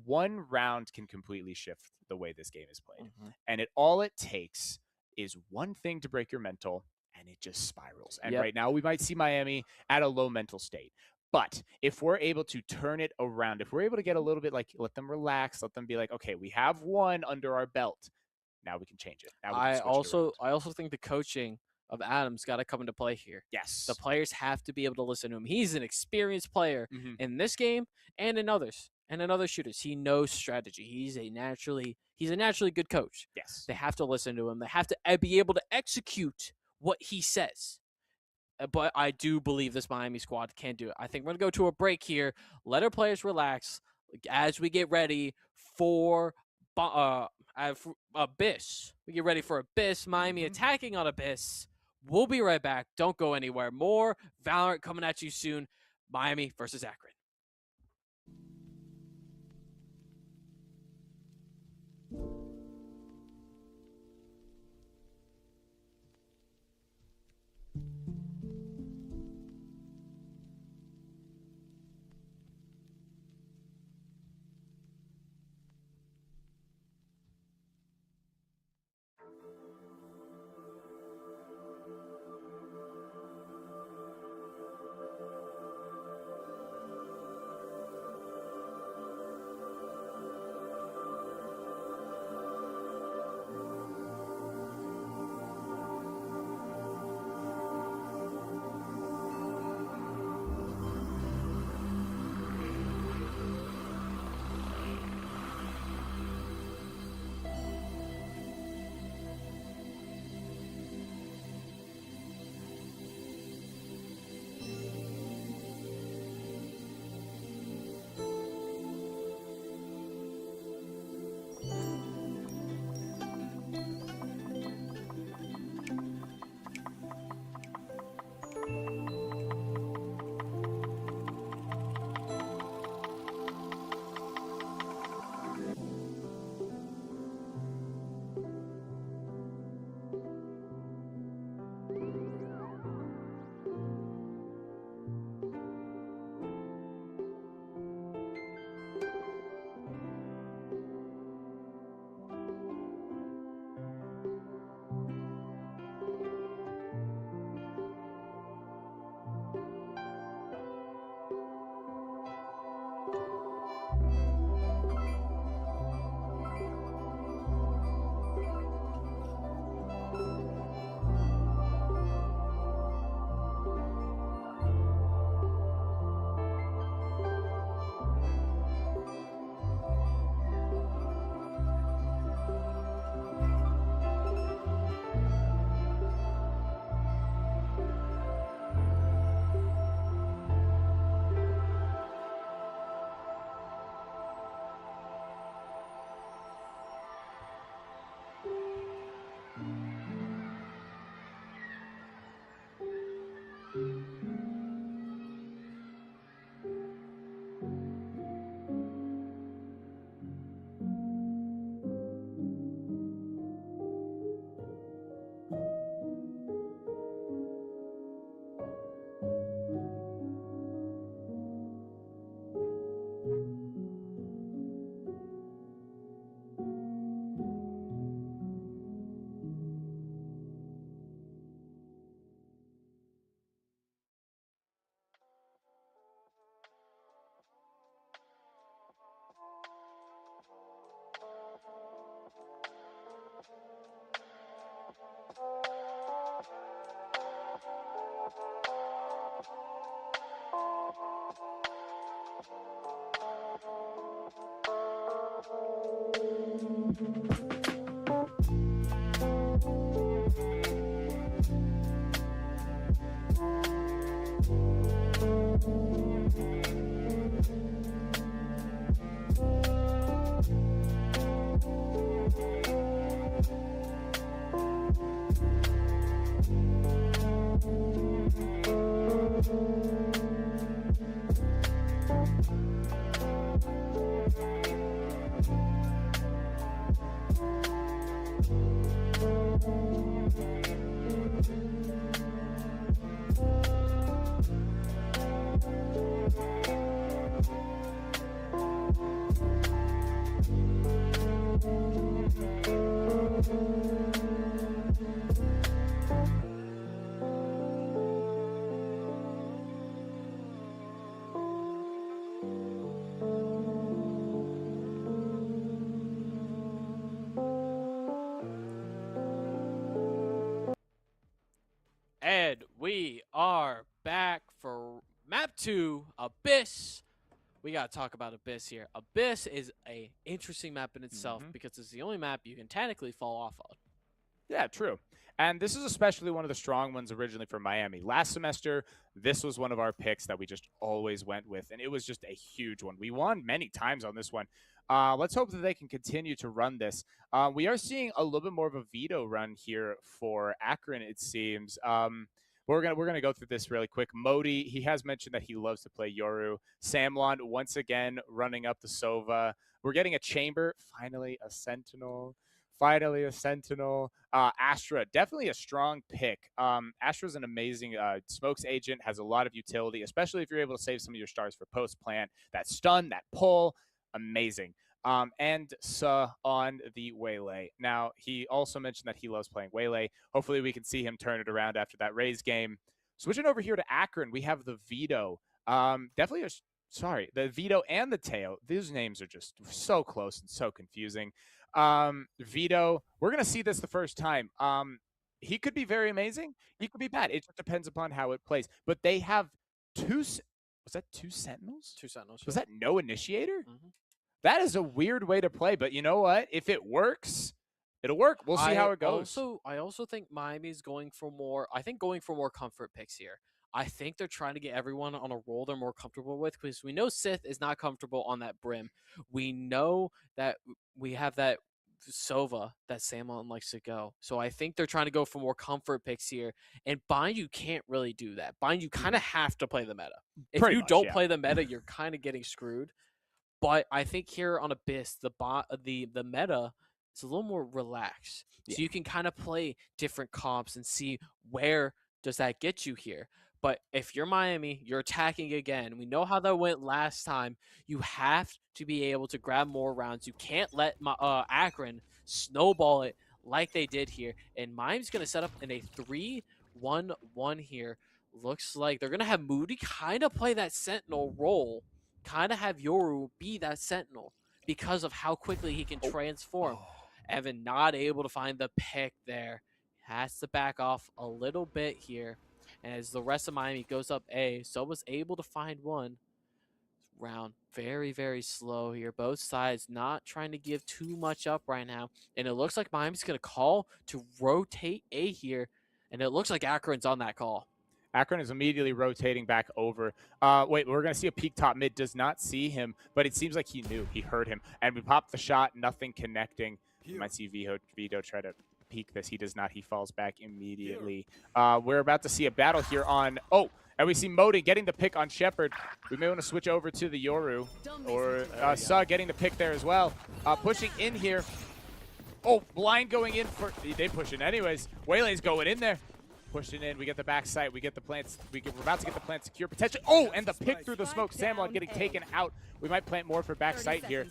One round can completely shift the way this game is played, and all it takes is one thing to break your mental, and it just spirals. And right now we might see Miami at a low mental state. But if we're able to turn it around, if we're able to get a little bit, like, let them relax, let them be like, okay, we have one under our belt. Now we can change it. Now we can switch I also think the coaching of Adams got to come into play here. Yes. The players have to be able to listen to him. He's an experienced player in this game and in others. And in other shooters, he knows strategy. He's a naturally good coach. Yes. They have to listen to him. They have to be able to execute what he says. But I do believe this Miami squad can do it. I think we're going to go to a break here. Let our players relax as we get ready for Abyss. We get ready for Abyss. Miami attacking on Abyss. We'll be right back. Don't go anywhere. More Valorant coming at you soon. Miami versus Akron. And we are back for map 2, Abyss. We got to talk about Abyss here. Abyss is a interesting map in itself because it's the only map you can technically fall off on. Yeah, true. And this is especially one of the strong ones originally for Miami. Last semester, this was one of our picks that we just always went with, and it was just a huge one. We won many times on this one. Let's hope that they can continue to run this. We are seeing a little bit more of a veto run here for Akron, it seems. We're gonna go through this really quick. Modi, he has mentioned that he loves to play Yoru. Samlon once again running up the Sova. We're getting a chamber, finally a sentinel. Finally, a Sentinel. Astra, definitely a strong pick. Astra's an amazing smokes agent, has a lot of utility, especially if you're able to save some of your stars for post-plant. That stun, that pull, amazing. And on the Waylay. Now, he also mentioned that he loves playing Waylay. Hopefully, we can see him turn it around after that Rays game. Switching over here to Akron, we have the Vito. Definitely the Vito and the Teo. These names are just so close and so confusing. Vito, we're going to see this the first time. He could be very amazing. He could be bad. It just depends upon how it plays. But they have was that 2 Sentinels? 2 Sentinels. Was that no Initiator? Mm-hmm. That is a weird way to play. But you know what? If it works, it'll work. We'll see how it goes. I also think Miami's going for more comfort picks here. I think they're trying to get everyone on a role they're more comfortable with because we know Sith is not comfortable on that brim. We know that we have that Sova that Samon likes to go. So I think they're trying to go for more comfort picks here. And Bind, you can't really do that. Bind, you kind of have to play the meta. If Pretty you much, don't yeah. play the meta, you're kind of getting screwed. But I think here on Abyss, the meta is a little more relaxed. Yeah. So you can kind of play different comps and see where does that get you here. But if you're Miami, you're attacking again. We know how that went last time. You have to be able to grab more rounds. You can't let Akron snowball it like they did here. And Miami's going to set up in a 3-1-1 here. Looks like they're going to have Moody kind of play that Sentinel role. Kind of have Yoru be that Sentinel because of how quickly he can transform. Evan not able to find the pick there. Has to back off a little bit here. And as the rest of Miami goes up A, so was able to find one round. Very, very slow here. Both sides not trying to give too much up right now. And it looks like Miami's going to call to rotate A here. And it looks like Akron's on that call. Akron is immediately rotating back over. Wait, we're going to see a peek top mid. Does not see him, but it seems like he knew. He heard him. And we popped the shot. Nothing connecting. You might see Vito try to peek this. He does not. He falls back immediately. We're about to see a battle here on... Oh, and we see Modi getting the pick on Shepard. We may want to switch over to the Yoru. Or Sa getting the pick there as well. Pushing in here. Oh, blind going in for... They push in anyways. Waylay's going in there. Pushing in, we get the back sight, we get the plants, we're about to get the plant secure potential. Oh, and the pick through the smoke, Samlon getting taken out. We might plant more for back sight here.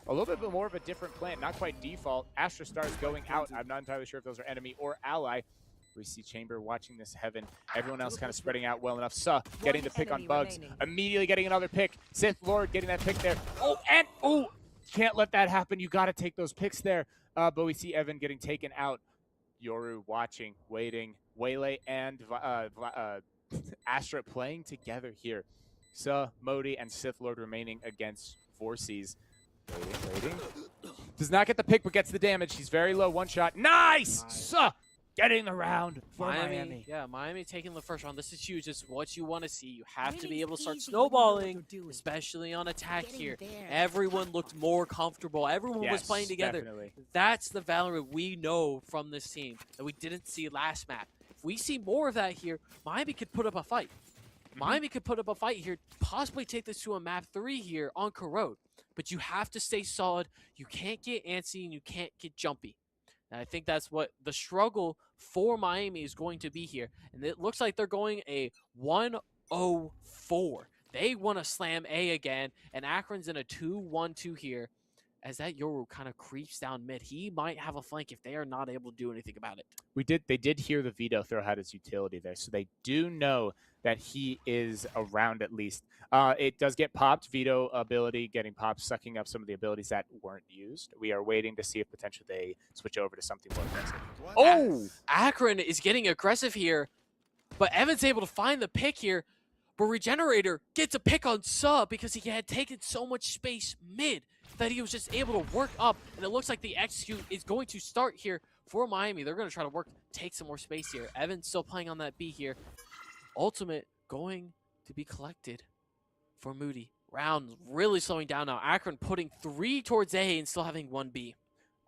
A little bit more of a different plant, not quite default. Astra Stars going out. I'm not entirely sure if those are enemy or ally. We see Chamber watching this heaven. Everyone else kind of spreading out well enough. Getting the pick on Bugs. Immediately getting another pick. Sith Lord getting that pick there. Oh, and can't let that happen. You got to take those picks there. But we see Evan getting taken out. Yoru watching, waiting. Waylay and Astra playing together here. Modi, and Sith Lord remaining against Vorsees. Waiting. Does not get the pick, but gets the damage. He's very low. One shot. Nice! Getting the round for Miami. Yeah, Miami taking the first round. This is huge. It's what you want to see. You have to be able to start snowballing, especially on attack here. Everyone looked more comfortable. Everyone was playing together. Definitely. That's the Valorant we know from this team that we didn't see last map. If we see more of that here, Miami could put up a fight. Miami could put up a fight here, possibly take this to a map 3 here on Corrode. But you have to stay solid. You can't get antsy and you can't get jumpy. And I think that's what the struggle for Miami is going to be here. And it looks like they're going a 1-0-4. They want to slam A again, and Akron's in a 2-1-2 here. As that Yoru kind of creeps down mid, he might have a flank if they are not able to do anything about it. They did hear the veto throw had his utility there, so they do know that he is around at least. It does get popped, veto ability getting popped, sucking up some of the abilities that weren't used. We are waiting to see if potentially they switch over to something more aggressive. Oh, Akron is getting aggressive here, but Evan's able to find the pick here. But Regenerator gets a pick on Sub because he had taken so much space mid that he was just able to work up. And it looks like the execute is going to start here for Miami. They're going to try to take some more space here. Evan's still playing on that B here. Ultimate going to be collected for Moody. Round really slowing down now. Akron putting 3 towards A and still having 1 B.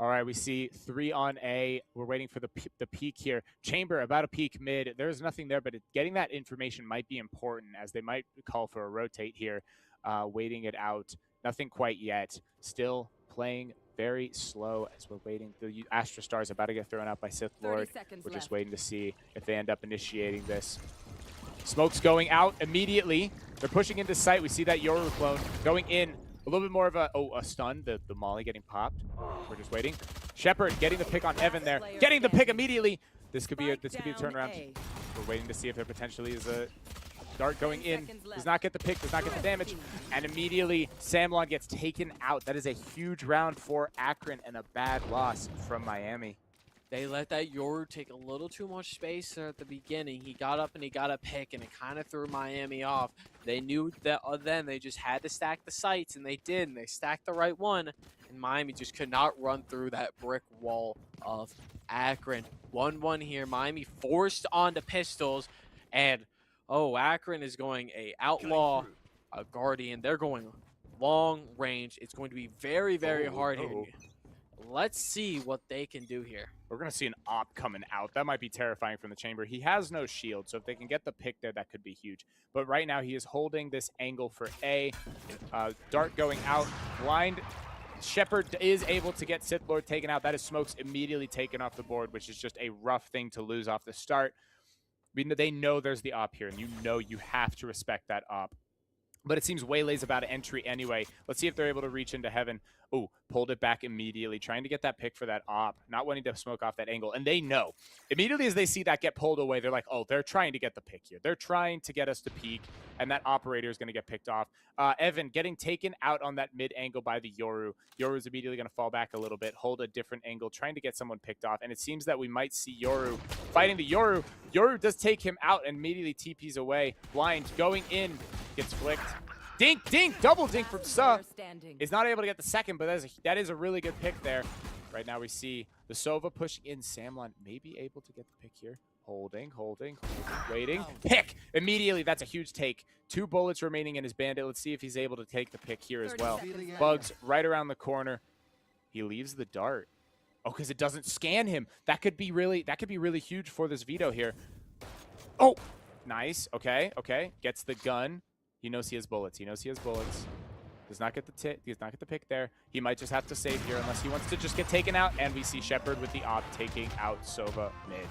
All right, we see 3 on A. We're waiting for the peak here. Chamber about a peak mid. There's nothing there, but getting that information might be important as they might call for a rotate here, waiting it out. Nothing quite yet. Still playing very slow as we're waiting. The Astra Star is about to get thrown out by Sith Lord. We're just waiting to see if they end up initiating this. Smoke's going out immediately. They're pushing into sight. We see that Yoru clone going in. A little bit more of a stun, the Molly getting popped. We're just waiting. Shepard getting the pick on Evan there. Getting the pick immediately. This could be a turnaround. We're waiting to see if there potentially is a dart going in. Does not get the pick, does not get the damage. And immediately Samlon gets taken out. That is a huge round for Akron and a bad loss from Miami. They let that Yoru take a little too much space there at the beginning. He got up and he got a pick, and it kind of threw Miami off. They knew that then they just had to stack the sites, and they did, and they stacked the right one. And Miami just could not run through that brick wall of Akron. 1-1 here. Miami forced onto pistols, and Akron is going a outlaw, a guardian. They're going long range. It's going to be very, very hard here. Let's see what they can do here. We're going to see an op coming out. That might be terrifying from the chamber. He has no shield, so if they can get the pick there, that could be huge. But right now, he is holding this angle for A. Dart going out. Blind. Shepard is able to get Sith Lord taken out. That is Smokes immediately taken off the board, which is just a rough thing to lose off the start. They know there's the op here, and you know you have to respect that op. But it seems Waylay's about to entry anyway. Let's see if they're able to reach into heaven. Oh, pulled it back immediately, trying to get that pick for that op, not wanting to smoke off that angle. And they know. Immediately as they see that get pulled away, they're like, oh, they're trying to get the pick here. They're trying to get us to peak, and that operator is going to get picked off. Evan getting taken out on that mid angle by the Yoru. Yoru's immediately going to fall back a little bit, hold a different angle, trying to get someone picked off. And it seems that we might see Yoru fighting the Yoru. Yoru does take him out and immediately TPs away. Blind going in, gets flicked. Dink, dink, double dink from Suh. Is not able to get the second, but that is a really good pick there. Right now we see the Sova pushing in. Samlon may be able to get the pick here. Holding, waiting. Pick! Immediately, that's a huge take. 2 bullets remaining in his bandit. Let's see if he's able to take the pick here as well. Bugs right around the corner. He leaves the dart. Oh, because it doesn't scan him. That could be really huge for this veto here. Oh! Nice. Okay. Gets the gun. He knows he has bullets. Does not get the pick there. He might just have to save here unless he wants to just get taken out. And we see Shepard with the op taking out Sova mid.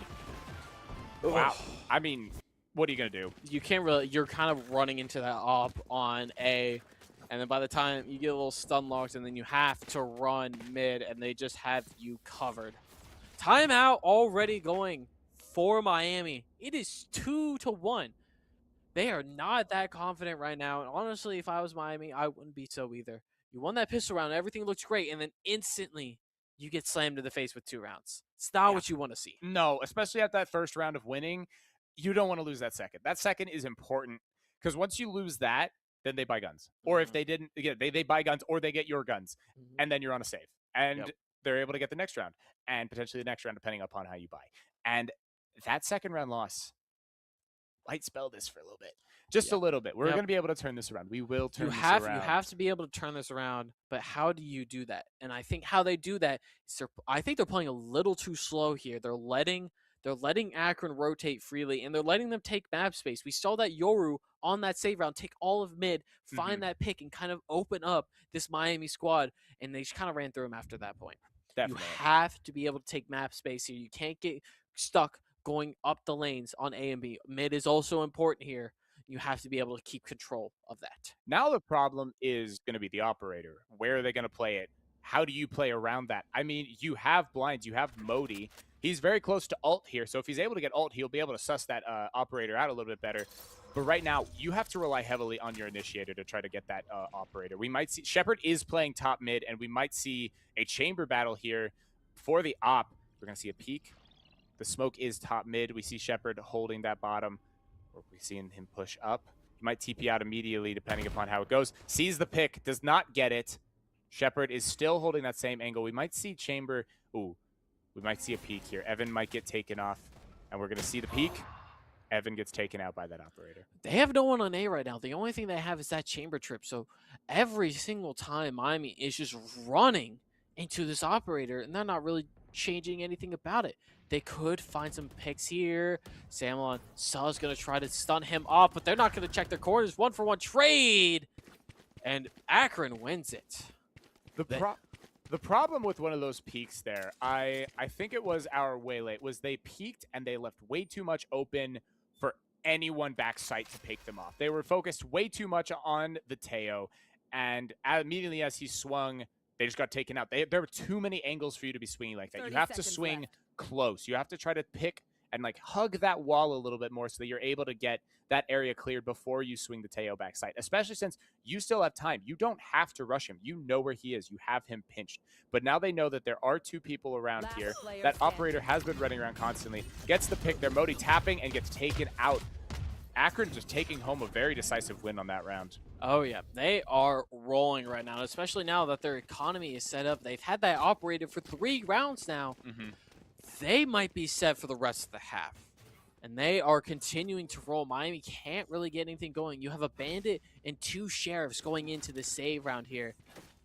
Wow. I mean, what are you going to do? You can't really. You're kind of running into that op on A. And then by the time you get a little stun locked, and then you have to run mid, and they just have you covered. Timeout already going for Miami. It is 2-1. They are not that confident right now. And honestly, if I was Miami, I wouldn't be so either. You won that pistol round, everything looks great, and then instantly you get slammed in the face with 2 rounds. It's not what you want to see. No, especially at that first round of winning, you don't want to lose that second. That second is important because once you lose that, then they buy guns. Or if they didn't, again, they buy guns or they get your guns, and then you're on a save. And they're able to get the next round and potentially the next round, depending upon how you buy. And that second round loss might spell this for a little bit. Just a little bit. We're going to be able to turn this around. We will turn this around. You have to be able to turn this around, but how do you do that? And I think how they do that is I think they're playing a little too slow here. They're letting Akron rotate freely, and they're letting them take map space. We saw that Yoru on that save round take all of mid, find that pick, and kind of open up this Miami squad, and they just kind of ran through him after that point. Definitely. You have to be able to take map space here. You can't get stuck going up the lanes on A and B. Mid is also important here. You have to be able to keep control of that. Now the problem is going to be the operator. Where are they going to play it? How do you play around that? I mean, you have blinds. You have Modi. He's very close to ult here, so if he's able to get ult, he'll be able to suss that operator out a little bit better. But right now, you have to rely heavily on your initiator to try to get that operator. We might see Shepard is playing top mid, and we might see a chamber battle here for the op. We're going to see a peek. The smoke is top mid. We see Shepard holding that bottom. Or we're seeing him push up. He might TP out immediately, depending upon how it goes. Sees the pick, does not get it. Shepard is still holding that same angle. We might see chamber. Ooh, we might see a peek here. Evan might get taken off, and we're going to see the peek. Evan gets taken out by that operator. They have no one on A right now. The only thing they have is that chamber trip. So every single time Miami is just running into this operator, and they're not really changing anything about it. They could find some picks here. Samlon Sa's going to try to stun him off, but they're not going to check their corners. 1-for-1 trade, and Akron wins it. The problem with one of those peaks there, I think it was our Waylay, was they peaked and they left way too much open for anyone backside to pick them off. They were focused way too much on the Teo, and immediately as he swung, they just got taken out. There were too many angles for you to be swinging like that. You have to swing close. You have to try to pick and like hug that wall a little bit more so that you're able to get that area cleared before you swing the Teo backside, especially since you still have time. You don't have to rush him. You know where he is. You have him pinched. But now they know that there are two people around here. That operator has been running around constantly. Gets the pick. They're Modi tapping and gets taken out. Akron just taking home a very decisive win on that round. Oh, yeah. They are rolling right now, especially now that their economy is set up. They've had that operator for 3 rounds now. They might be set for the rest of the half. And they are continuing to roll. Miami can't really get anything going. You have a bandit and 2 sheriffs going into the save round here.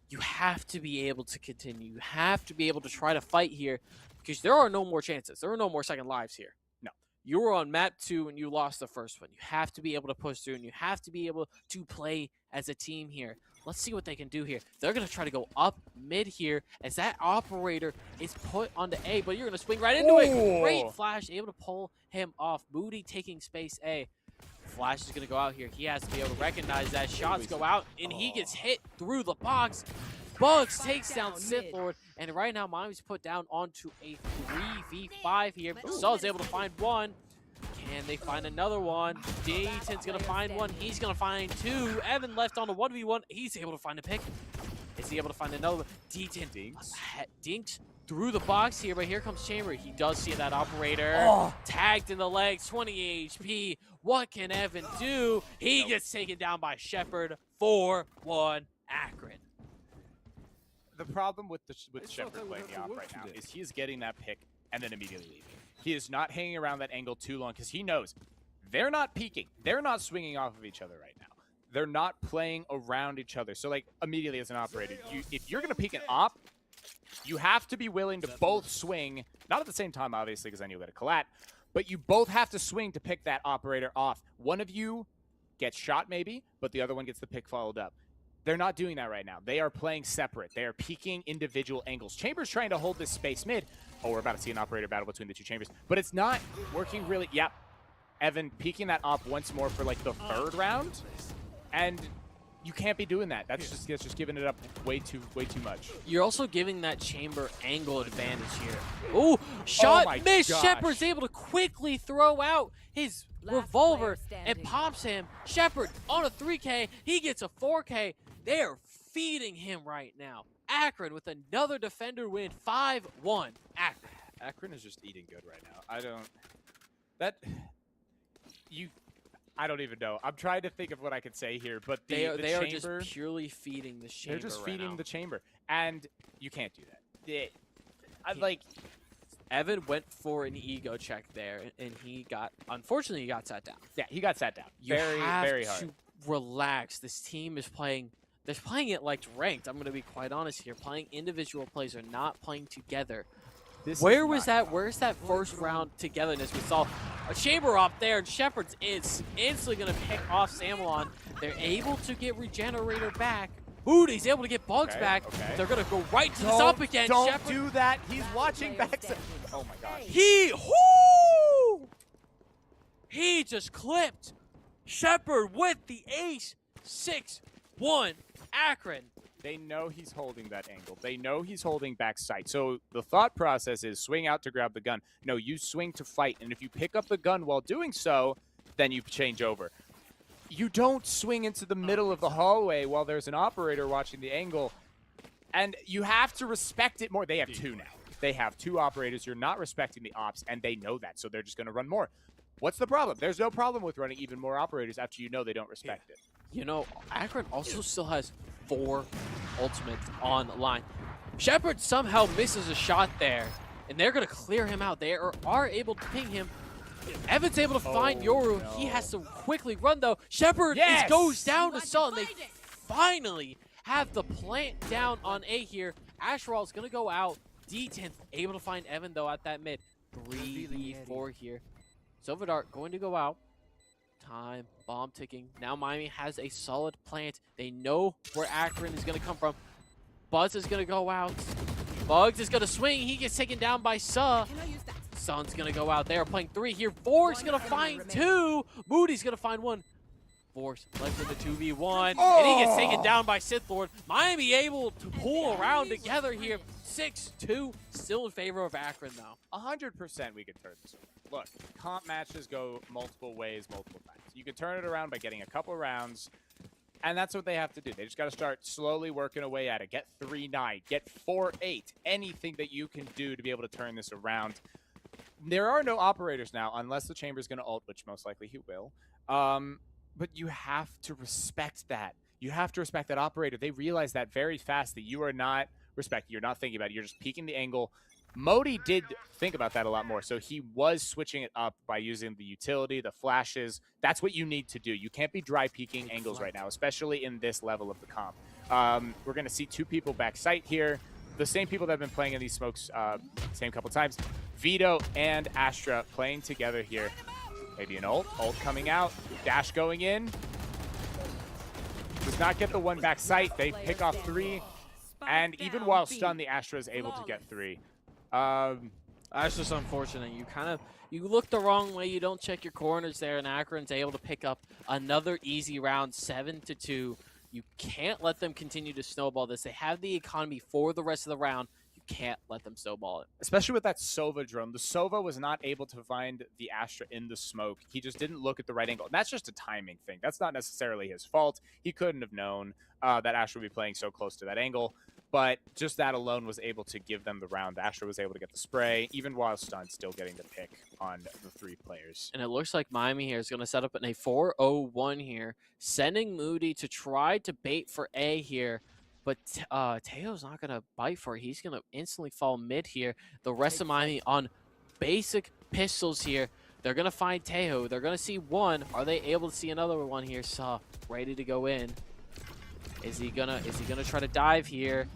You have to be able to continue. You have to be able to try to fight here because there are no more chances. There are no more second lives here. No. You were on map 2 and you lost the first one. You have to be able to push through and you have to be able to play as a team here. Let's see what they can do here. They're going to try to go up mid here as that operator is put onto A, but you're going to swing right into it. Great flash, able to pull him off. Moody taking space A. Flash is going to go out here. He has to be able to recognize that. Shots go out, and he gets hit through the box. Bugs takes down Sith Lord, and right now Miami's put down onto a 3v5 here. Saul's able to find one. Can they find another one? Dayton's going to find one. He's going to find 2. Evan left on a 1v1. He's able to find a pick. Is he able to find another one? Dayton dinks through the box here, but here comes Chamber. He does see that operator. Tagged in the legs, 20 HP. What can Evan do? He gets taken down by Shepard. 4-1 Akron. The problem with Shepard playing the op right now is he's getting that pick and then immediately leaving. He is not hanging around that angle too long because he knows they're not peeking. They're not swinging off of each other right now. They're not playing around each other. So, like, immediately as an operator, if you're going to peek an op, you have to be willing to both swing, not at the same time, obviously, because then you'll get a collat, but you both have to swing to pick that operator off. One of you gets shot maybe, but the other one gets the pick followed up. They're not doing that right now. They are playing separate. They are peeking individual angles. Chamber's trying to hold this space mid. Oh, we're about to see an operator battle between the 2 Chambers. But it's not working really. Yep. Evan peeking that op once more for like the 3rd round. And you can't be doing that. That's just giving it up way too much. You're also giving that Chamber angle advantage here. Ooh, shot missed. Shepard's able to quickly throw out his revolver and pops him. Shepard on a 3K. He gets a 4K. They are feeding him right now. Akron with another defender win. 5-1 Akron. Akron is just eating good right now. I don't even know. I'm trying to think of what I could say here, but They the are chamber, just purely feeding the chamber. they're just right feeding now. the chamber, and you can't do that. Like Evan went for an ego check there, and unfortunately, he got sat down. yeah, he got sat down. You have very to hard. relax. This team is playing. They're playing it like ranked. I'm going to be quite honest here. Playing individual plays, are not playing together. Where's that first round togetherness? We saw a chamber up there, and Shepard's instantly going to pick off Samelon. They're able to get Regenerator back. He's able to get Bugs back. They're going to go right to this up again. Don't Shepard, do that. He's watching backside. Oh my gosh. He just clipped Shepard with the ace. 6-1 Akron. They know he's holding that angle. They know he's holding backside. So the thought process is swing out to grab the gun. No, you swing to fight. And if you pick up the gun while doing so, then you change over. You don't swing into the middle of the hallway while there's an operator watching the angle. And you have to respect it more. They have two now. They have two operators. You're not respecting the ops, and they know that. So they're just going to run more. What's the problem? There's no problem with running even more operators after you know they don't respect it. You know, Akron also still has 4 ultimates on the line. Shepard somehow misses a shot there, and they're going to clear him out. They are able to ping him. Evan's able to find Yoru. No. He has to quickly run, though. Shepard goes down to Salt, and they finally have the plant down on A here. Asherall's going to go out. D10 able to find Evan, though, at that mid. 3v4 here. Silverdart going to go out. Time, bomb ticking. Now Miami has a solid plant. They know where Akron is going to come from. Buzz is going to go out. Bugs is going to swing. He gets taken down by Suh. Sun's going to go out. They are playing 3 here. Force going to find 2. Moody's going to find 1. Force left in the 2v1. And he gets taken down by Sith Lord. Miami able to pull around together here. 6-2. Still in favor of Akron, though. 100% we could turn this around. Look, comp matches go multiple ways, multiple times. You can turn it around by getting a couple rounds, and that's what they have to do. They just got to start slowly working away at it. Get 3-9, get 4-8, anything that you can do to be able to turn this around. There are no operators now, unless the Chamber's going to ult, which most likely he will. But you have to respect that. You have to respect that operator. They realize that very fast, that you are not respecting. You're not thinking about it. You're just peeking the angle. Modi did think about that a lot more, so he was switching it up by using the utility, the flashes. That's what you need to do. You can't be dry peeking angles right now, especially in this level of the comp. We're going to see 2 people back sight here. The same people that have been playing in these smokes same couple times. Vito and Astra playing together here. Maybe an ult coming out. Dash going in. Does not get the one back sight. They pick off 3. And even while stunned, the Astra is able to get 3. That's just unfortunate. You look the wrong way. You don't check your corners there, and Akron's able to pick up another easy round, 7-2. You can't let them continue to snowball this. They have the economy for the rest of the round. You can't let them snowball it. Especially with that Sova drone. The Sova was not able to find the Astra in the smoke. He just didn't look at the right angle. And that's just a timing thing. That's not necessarily his fault. He couldn't have known that Astra would be playing so close to that angle. But just that alone was able to give them the round. Astra was able to get the spray, even while stunned, still getting the pick on the 3 players. And it looks like Miami here is going to set up in a 4-0-1 here, sending Moody to try to bait for A here. But Teo's not going to bite for it. He's going to instantly fall mid here. The rest of Miami on basic pistols here. They're going to find Teo. They're going to see 1. Are they able to see another one here? Saw ready to go in. Is he gonna try to dive here?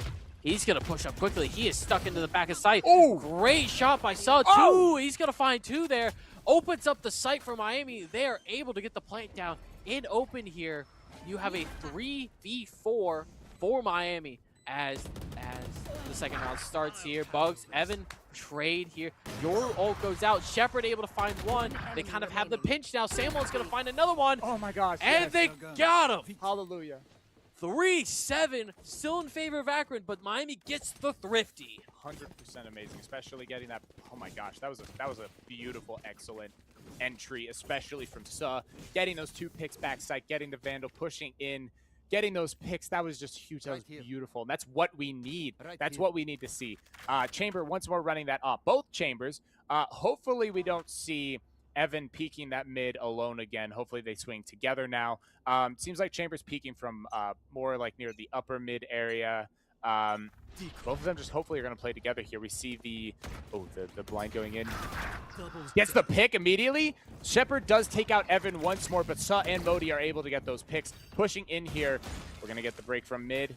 He's gonna push up quickly. He is stuck into the back of sight. Oh, great shot by Saw. 2. He's gonna find 2 there. Opens up the sight for Miami. They are able to get the plant down in open here. You have a 3v4 for Miami as the second round starts here. Bugs, Evan, trade here. Your ult goes out. Shepard able to find 1. They kind of have the pinch now. Samuel's gonna find another one. Oh my gosh. And they got him. Hallelujah. 3-7, still in favor of Akron, but Miami gets the thrifty. 100% amazing, especially getting that. Oh my gosh, that was a beautiful, excellent entry, especially from Suh. Getting those 2 picks backside, getting the Vandal, pushing in, getting those picks. That was just huge. That was beautiful, and that's what we need. That's what we need to see. Chamber once more running that up. Both chambers. Hopefully we don't see Evan peeking that mid alone again. Hopefully they swing together now. Seems like Chambers peeking from more like near the upper mid area. Both of them just hopefully are going to play together here. We see the blind going in. Gets the pick immediately. Shepard does take out Evan once more, but Sa and Modi are able to get those picks. Pushing in here. We're going to get the break from mid.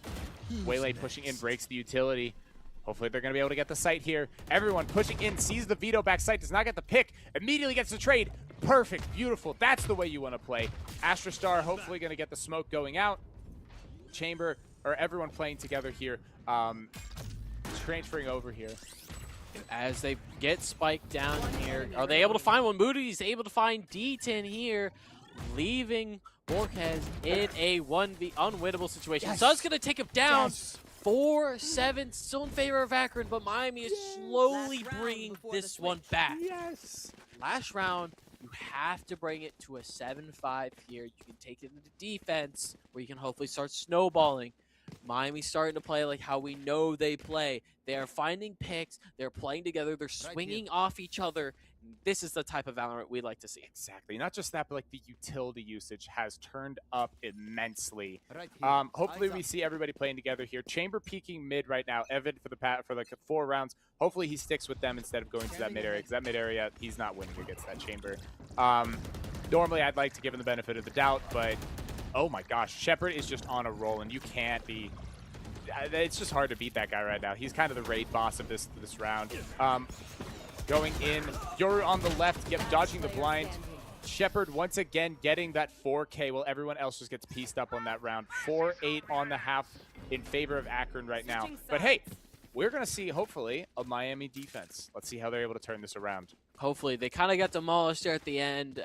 Waylay pushing in, breaks the utility. Hopefully they're going to be able to get the site here. Everyone pushing in, sees the veto back site, does not get the pick, immediately gets the trade. Perfect, beautiful. That's the way you want to play. Astrostar hopefully going to get the smoke going out. Chamber, or everyone playing together here. Transferring over here. As they get spiked down here, are they able to find one? Moody's able to find D10 here, leaving Borquez in a 1v unwinnable situation. Yes. Sun's going to take him down. Yes. 4-7, still in favor of Akron, but Miami is slowly bringing this one back. Yes. Last round, you have to bring it to a 7-5 here. You can take it into defense, where you can hopefully start snowballing. Miami's starting to play like how we know they play. They are finding picks. They're playing together. They're swinging off each other. This is the type of Valorant we like to see. Exactly. Not just that, but like the utility usage has turned up immensely. Hopefully we see everybody playing together here. Chamber peeking mid right now. Evan for like 4 rounds. Hopefully he sticks with them instead of going to that mid area, because that mid area, he's not winning against that Chamber. Normally I'd like to give him the benefit of the doubt, but oh my gosh, Shepard is just on a roll, and you can't be. It's just hard to beat that guy right now. He's kind of the raid boss of this round. Going in, Yoru on the left, dodging the blind. Shepard once again getting that 4K while everyone else just gets pieced up on that round. 4-8 on the half in favor of Akron right now. But hey, we're going to see, hopefully, a Miami defense. Let's see how they're able to turn this around. Hopefully. They kind of got demolished there at the end.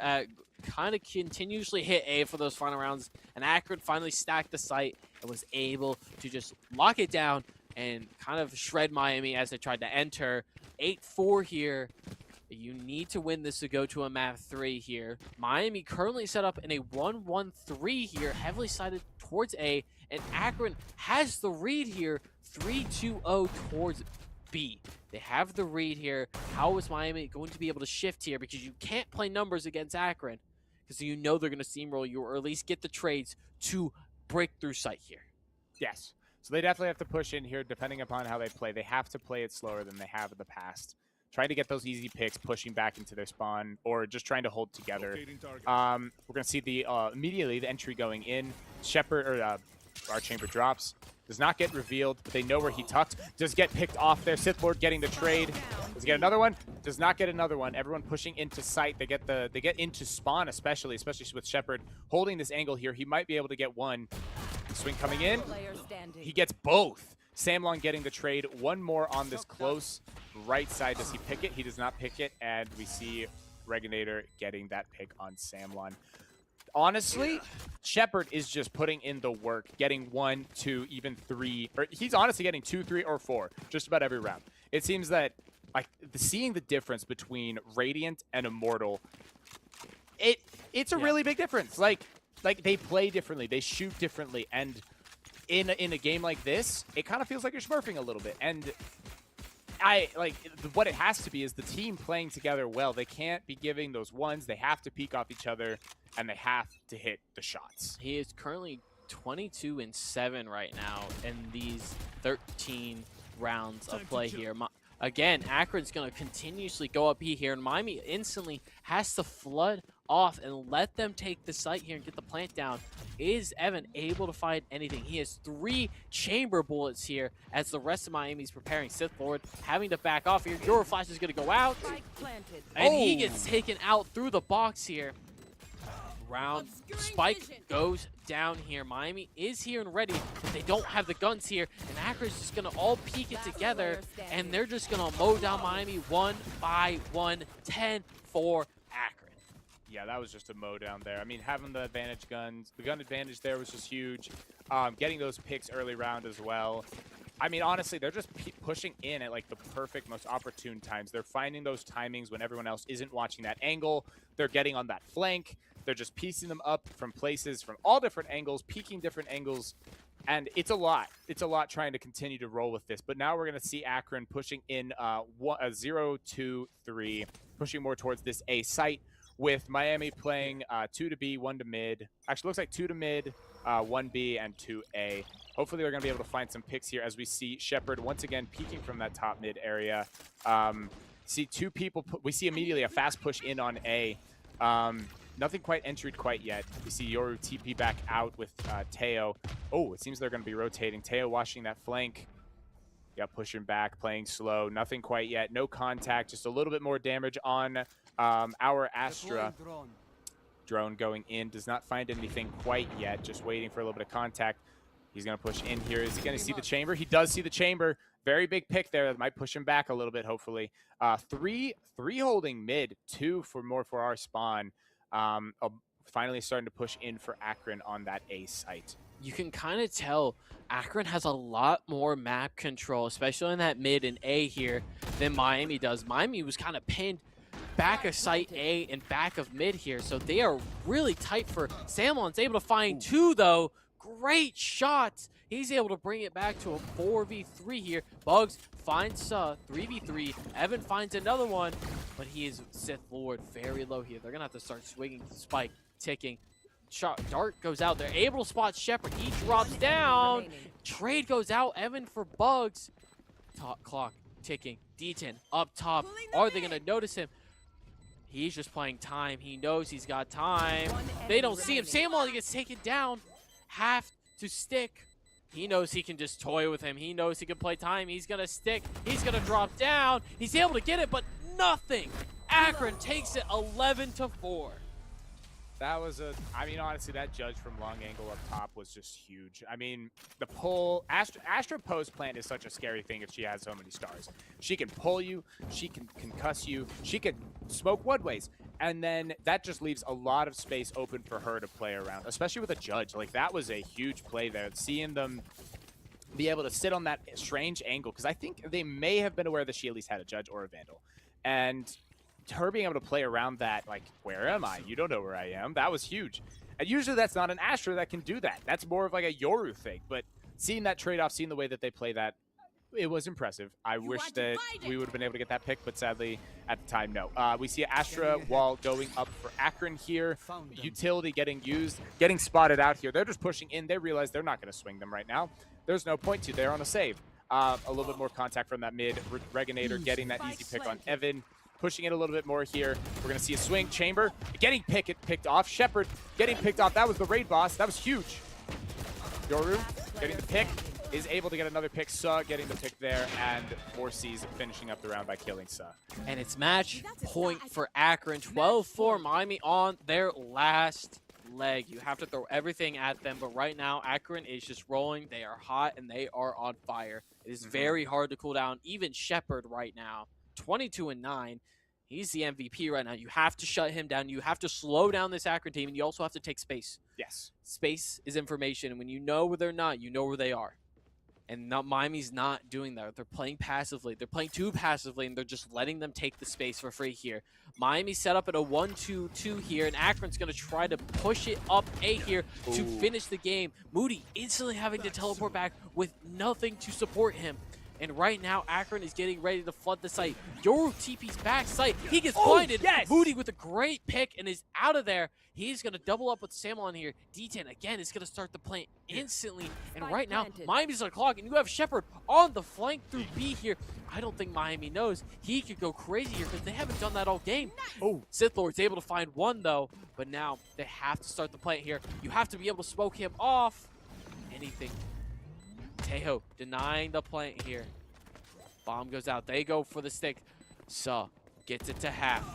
Kind of continuously hit A for those final rounds. And Akron finally stacked the site and was able to just lock it down and kind of shred Miami as they tried to enter. 8-4 here. You need to win this to go to a map 3 here. Miami currently set up in a 1-1-3 here, heavily sided towards A, and Akron has the read here, 3-2-0 towards B. They have the read here. How is Miami going to be able to shift here? Because you can't play numbers against Akron, because you know they're going to steamroll you, or at least get the trades to break through sight here. Yes. So they definitely have to push in here depending upon how they play. They have to play it slower than they have in the past. Trying to get those easy picks, pushing back into their spawn, or just trying to hold together. We're going to see the immediately the entry going in. Shepard, or our Chamber drops. Does not get revealed, but they know where he tucked. Does get picked off there. Sith Lord getting the trade. Does he get another one? Does not get another one. Everyone pushing into sight. They get into spawn, especially with Shepard holding this angle here. He might be able to get one. Swing coming in. He gets both. Samlon getting the trade. One more on this close right side. Does he pick it? He does not pick it. And we see Reginator getting that pick on Samlon. Honestly, Shepard is just putting in the work, getting 1, 2, even 3. Or he's honestly getting 2, 3, or 4 just about every round. It seems that seeing the difference between Radiant and Immortal, it's a really big difference. Like they play differently, they shoot differently, and in a game like this, it kind of feels like you're smurfing a little bit. And what it has to be is the team playing together well. They can't be giving those ones. They have to peek off each other, and they have to hit the shots. He is currently 22-7 right now in these 13 rounds of play here. Again, Akron's going to continuously go up B here, and Miami instantly has to flood off and let them take the site here and get the plant down. Is Evan able to find anything? He has 3 chamber bullets here as the rest of Miami's preparing. Sith Lord having to back off here. Euroflash is going to go out, and he gets taken out through the box here. Round spike goes down here. Miami is here and ready, but they don't have the guns here, and Akron's just gonna all peek it together, and they're just gonna mow down Miami 1 by 1, 10 for Akron. Yeah, that was just a mow down there. I mean, having the gun advantage there was just huge. Getting those picks early round as well. I mean, honestly, they're just pushing in at like the perfect, most opportune times. They're finding those timings when everyone else isn't watching that angle. They're getting on that flank. They're just piecing them up from places, from all different angles, peeking different angles. And it's a lot. It's a lot trying to continue to roll with this. But now we're going to see Akron pushing in 0-2-3, pushing more towards this A site. with Miami playing 2 to B, 1 to mid. Actually, looks like 2 to mid, 1 B, and 2 A. Hopefully, they're going to be able to find some picks here as we see Shepard once again peeking from that top mid area. See 2 people. We see immediately a fast push in on A. Nothing quite entered quite yet. We see Yoru TP back out with Teo. Oh, it seems they're going to be rotating. Teo washing that flank. Yeah, pushing back, playing slow. Nothing quite yet. No contact. Just a little bit more damage on our Astra. Drone going in. Does not find anything quite yet. Just waiting for a little bit of contact. He's going to push in here. Is he going to see the chamber? He does see the chamber. Very big pick there. That might push him back a little bit, hopefully. Three holding mid. 2 for our spawn. Finally starting to push in for Akron on that A site. You can kind of tell Akron has a lot more map control, especially in that mid and A here, than Miami does. Miami was kind of pinned back of site A and back of mid here, so they are really tight for Samlon's able to find 2, though. Great shots. He's able to bring it back to a 4v3 here. Bugs finds 3v3. Evan finds another one, but he is Sith Lord very low here. They're going to have to start swinging. Spike ticking. Shot dart goes out. They're able to spot Shepard. He drops down. Trade goes out. Evan for Bugs. Clock ticking. D10 up top. Are they going to notice him? He's just playing time. He knows he's got time. They don't see him. Samuel gets taken down. Have to stick. He knows he can just toy with him. He knows he can play time. He's going to stick. He's going to drop down. He's able to get it, but nothing. Akron takes it 11-4. That was I mean, honestly, that judge from long angle up top was just huge. I mean, the pull, Astra post plant is such a scary thing if she has so many stars. She can pull you, she can concuss you, she can smoke one ways, and then that just leaves a lot of space open for her to play around, especially with a judge. Like, that was a huge play there. Seeing them be able to sit on that strange angle, because I think they may have been aware that she at least had a judge or a vandal. And her being able to play around that, like, where am I? You don't know where I am. That was huge. And usually that's not an Astra that can do that. That's more of like a Yoru thing. But seeing that trade-off, seeing the way that they play that, it was impressive. I wish that we would have been able to get that pick, but sadly, at the time, no. We see Astra wall going up for Akron here. Utility getting used, getting spotted out here. They're just pushing in. They realize they're not going to swing them right now. There's no point to. They're on a save. A little bit more contact from that mid. Regenator getting that easy pick on Evan. Pushing it a little bit more here. We're going to see a swing. Chamber getting picked off. Shepard getting picked off. That was the raid boss. That was huge. Yoru getting the pick. Is able to get another pick. Suh getting the pick there. And Forces finishing up the round by killing Suh. And it's match point for Akron. 12-4 Miami on their last leg. You have to throw everything at them. But right now, Akron is just rolling. They are hot and they are on fire. It is very hard to cool down. Even Shepard right now. 22-9. He's the MVP right now. You have to shut him down. You have to slow down this Akron team, and you also have to take space. Yes. Space is information, and when you know where they're not, you know where they are. And Miami's not doing that. They're playing passively. They're playing too passively, and they're just letting them take the space for free here. Miami set up at a 1-2-2 here, and Akron's going to try to push it up A here to finish the game. Moody instantly having to teleport back with nothing to support him. And right now, Akron is getting ready to flood the site. Yoru TP's back site. He gets blinded. Yes! Moody with a great pick and is out of there. He's going to double up with Samlon here. D10, again, is going to start the plant instantly. And right now, Miami's on the clock, and you have Shepard on the flank through B here. I don't think Miami knows. He could go crazy here because they haven't done that all game. Oh, Sith Lord's able to find one, though. But now, they have to start the plant here. You have to be able to smoke him off. Anything. Tejo denying the plant here. Bomb goes out. They go for the stick. Suh gets it to half.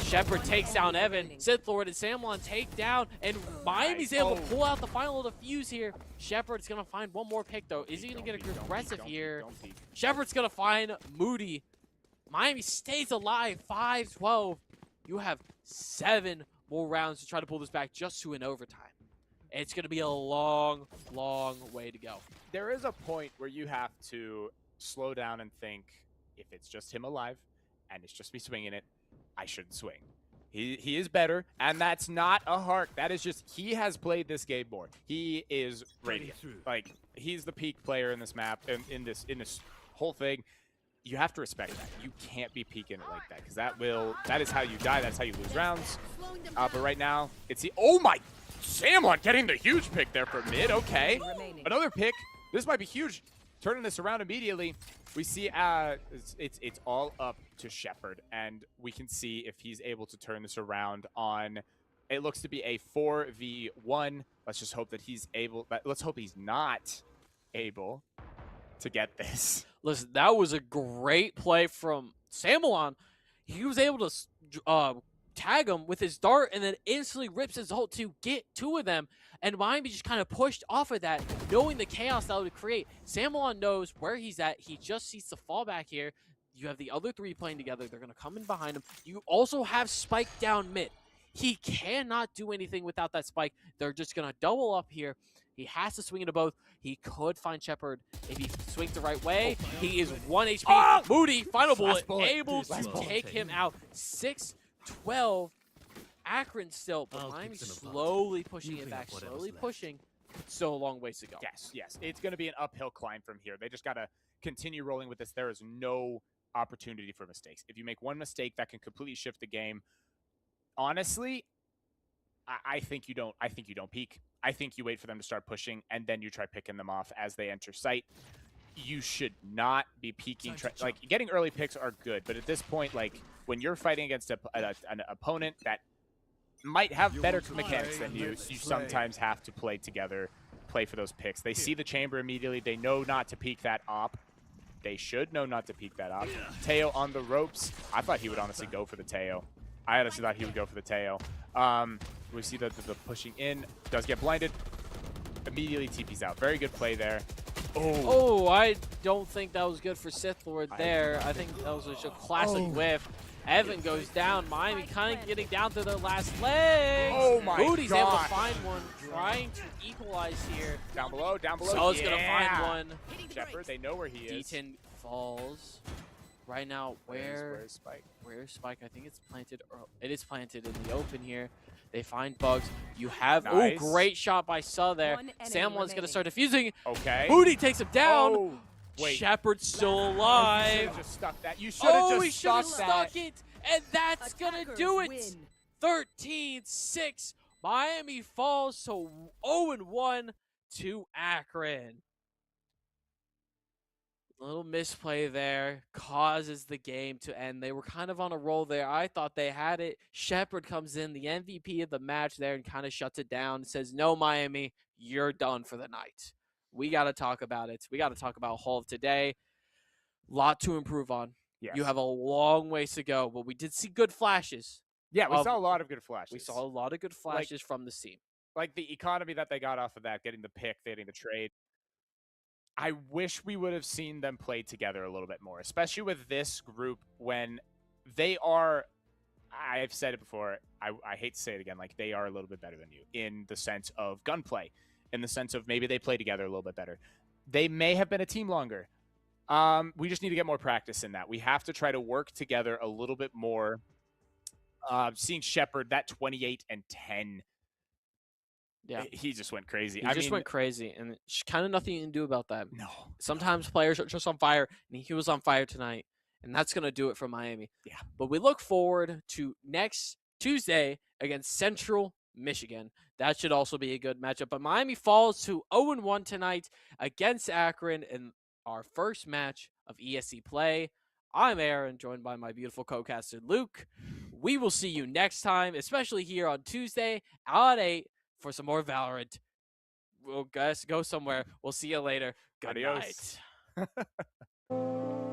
Shepard takes down Evan. Sith Lord and Samlon take down. And Miami's able to pull out the final defuse here. Shepard's going to find one more pick, though. Is he going to get aggressive here? Shepard's going to find Moody. Miami stays alive. 5-12. You have 7 more rounds to try to pull this back just to an overtime. It's going to be a long, long way to go. There is a point where you have to slow down and think, if it's just him alive and it's just me swinging it, I shouldn't swing. He is better, and that's not a hark. That is just, he has played this game more. He is radiant. Like, he's the peak player in this map, in this whole thing. you have to respect that. You can't be peeking it like that because that is how you die. That's how you lose rounds. But right now, it's the, oh my, Samlon getting the huge pick there for mid. Okay, another pick. This might be huge. Turning this around immediately. We see it's all up to Shepard, and we can see if he's able to turn this around on. It looks to be a 4v1. Let's just hope that he's able. Let's hope he's not able to get this. Listen, that was a great play from Samlon. He was able to tag him with his dart and then instantly rips his ult to get two of them. And Miami just kind of pushed off of that, knowing the chaos that would create. Samlon knows where he's at. He just needs to fall back here. You have the other three playing together. They're going to come in behind him. You also have Spike down mid. He cannot do anything without that Spike. They're just going to double up here. He has to swing into both. He could find Shepard if he swings the right way. He is 1 HP. Oh! Moody, final bullet, able to take him out. 6-12. Akron still, but Miami's slowly pushing it back, slowly pushing. Still a long ways to go. Yes. It's going to be an uphill climb from here. They just got to continue rolling with this. There is no opportunity for mistakes. If you make one mistake, that can completely shift the game. Honestly, I think you don't peek. I think you wait for them to start pushing, and then you try picking them off as they enter site. You should not be peeking. Like, getting early picks are good, but at this point, like, when you're fighting against an opponent that might have better mechanics than you sometimes have to play together, play for those picks. They see the chamber immediately. They know not to peek that op. They should know not to peek that op. Teo on the ropes. I thought he would honestly go for the Teo. I honestly thought he would go for the Teo. We see the pushing in. Does get blinded. Immediately TP's out. Very good play there. Oh, I don't think that was good for Sith Lord there. I think that was just a classic whiff. Evan goes down. Miami kind of getting down to their last legs. Oh my Moody's gosh. able to find one, trying to equalize here. Down below. So's going to find one. Shepard, they know where he is. D10 falls. Right now, Where's Spike? Where's Spike? I think it's planted. It is planted in the open here. They find bugs. You have nice. Great shot by Suh there. Samlon's going to start defusing. Okay. Moody takes him down. Oh, wait. Shepard's still alive. You should have just stuck that. You should have he should have stuck it. And that's going to do it. 13-6. Miami falls to 0-1 to Akron. A little misplay there causes the game to end. They were kind of on a roll there. I thought they had it. Shepard comes in, the MVP of the match there, and kind of shuts it down. Says, no, Miami, you're done for the night. We got to talk about it. We got to talk about Hull of today. Lot to improve on. Yes. You have a long ways to go, but we did see good flashes. Yeah, we saw a lot of good flashes. We saw a lot of good flashes from the team. Like the economy that they got off of that, getting the pick, getting the trade. I wish we would have seen them play together a little bit more, especially with this group when they are, I've said it before, I hate to say it again, like they are a little bit better than you in the sense of gunplay, in the sense of maybe they play together a little bit better. They may have been a team longer. We just need to get more practice in that. We have to try to work together a little bit more. Seeing Shepard, that 28-10. Yeah, he just went crazy. He just went crazy, and kind of nothing you can do about that. No. Sometimes players are just on fire, and he was on fire tonight, and that's going to do it for Miami. Yeah. But we look forward to next Tuesday against Central Michigan. That should also be a good matchup. But Miami falls to 0-1 tonight against Akron in our first match of ESC play. I'm Aaron, joined by my beautiful co-caster, Luke. We will see you next time, especially here on Tuesday at 8 for some more Valorant. We'll go somewhere. We'll see you later. Good Adios. night.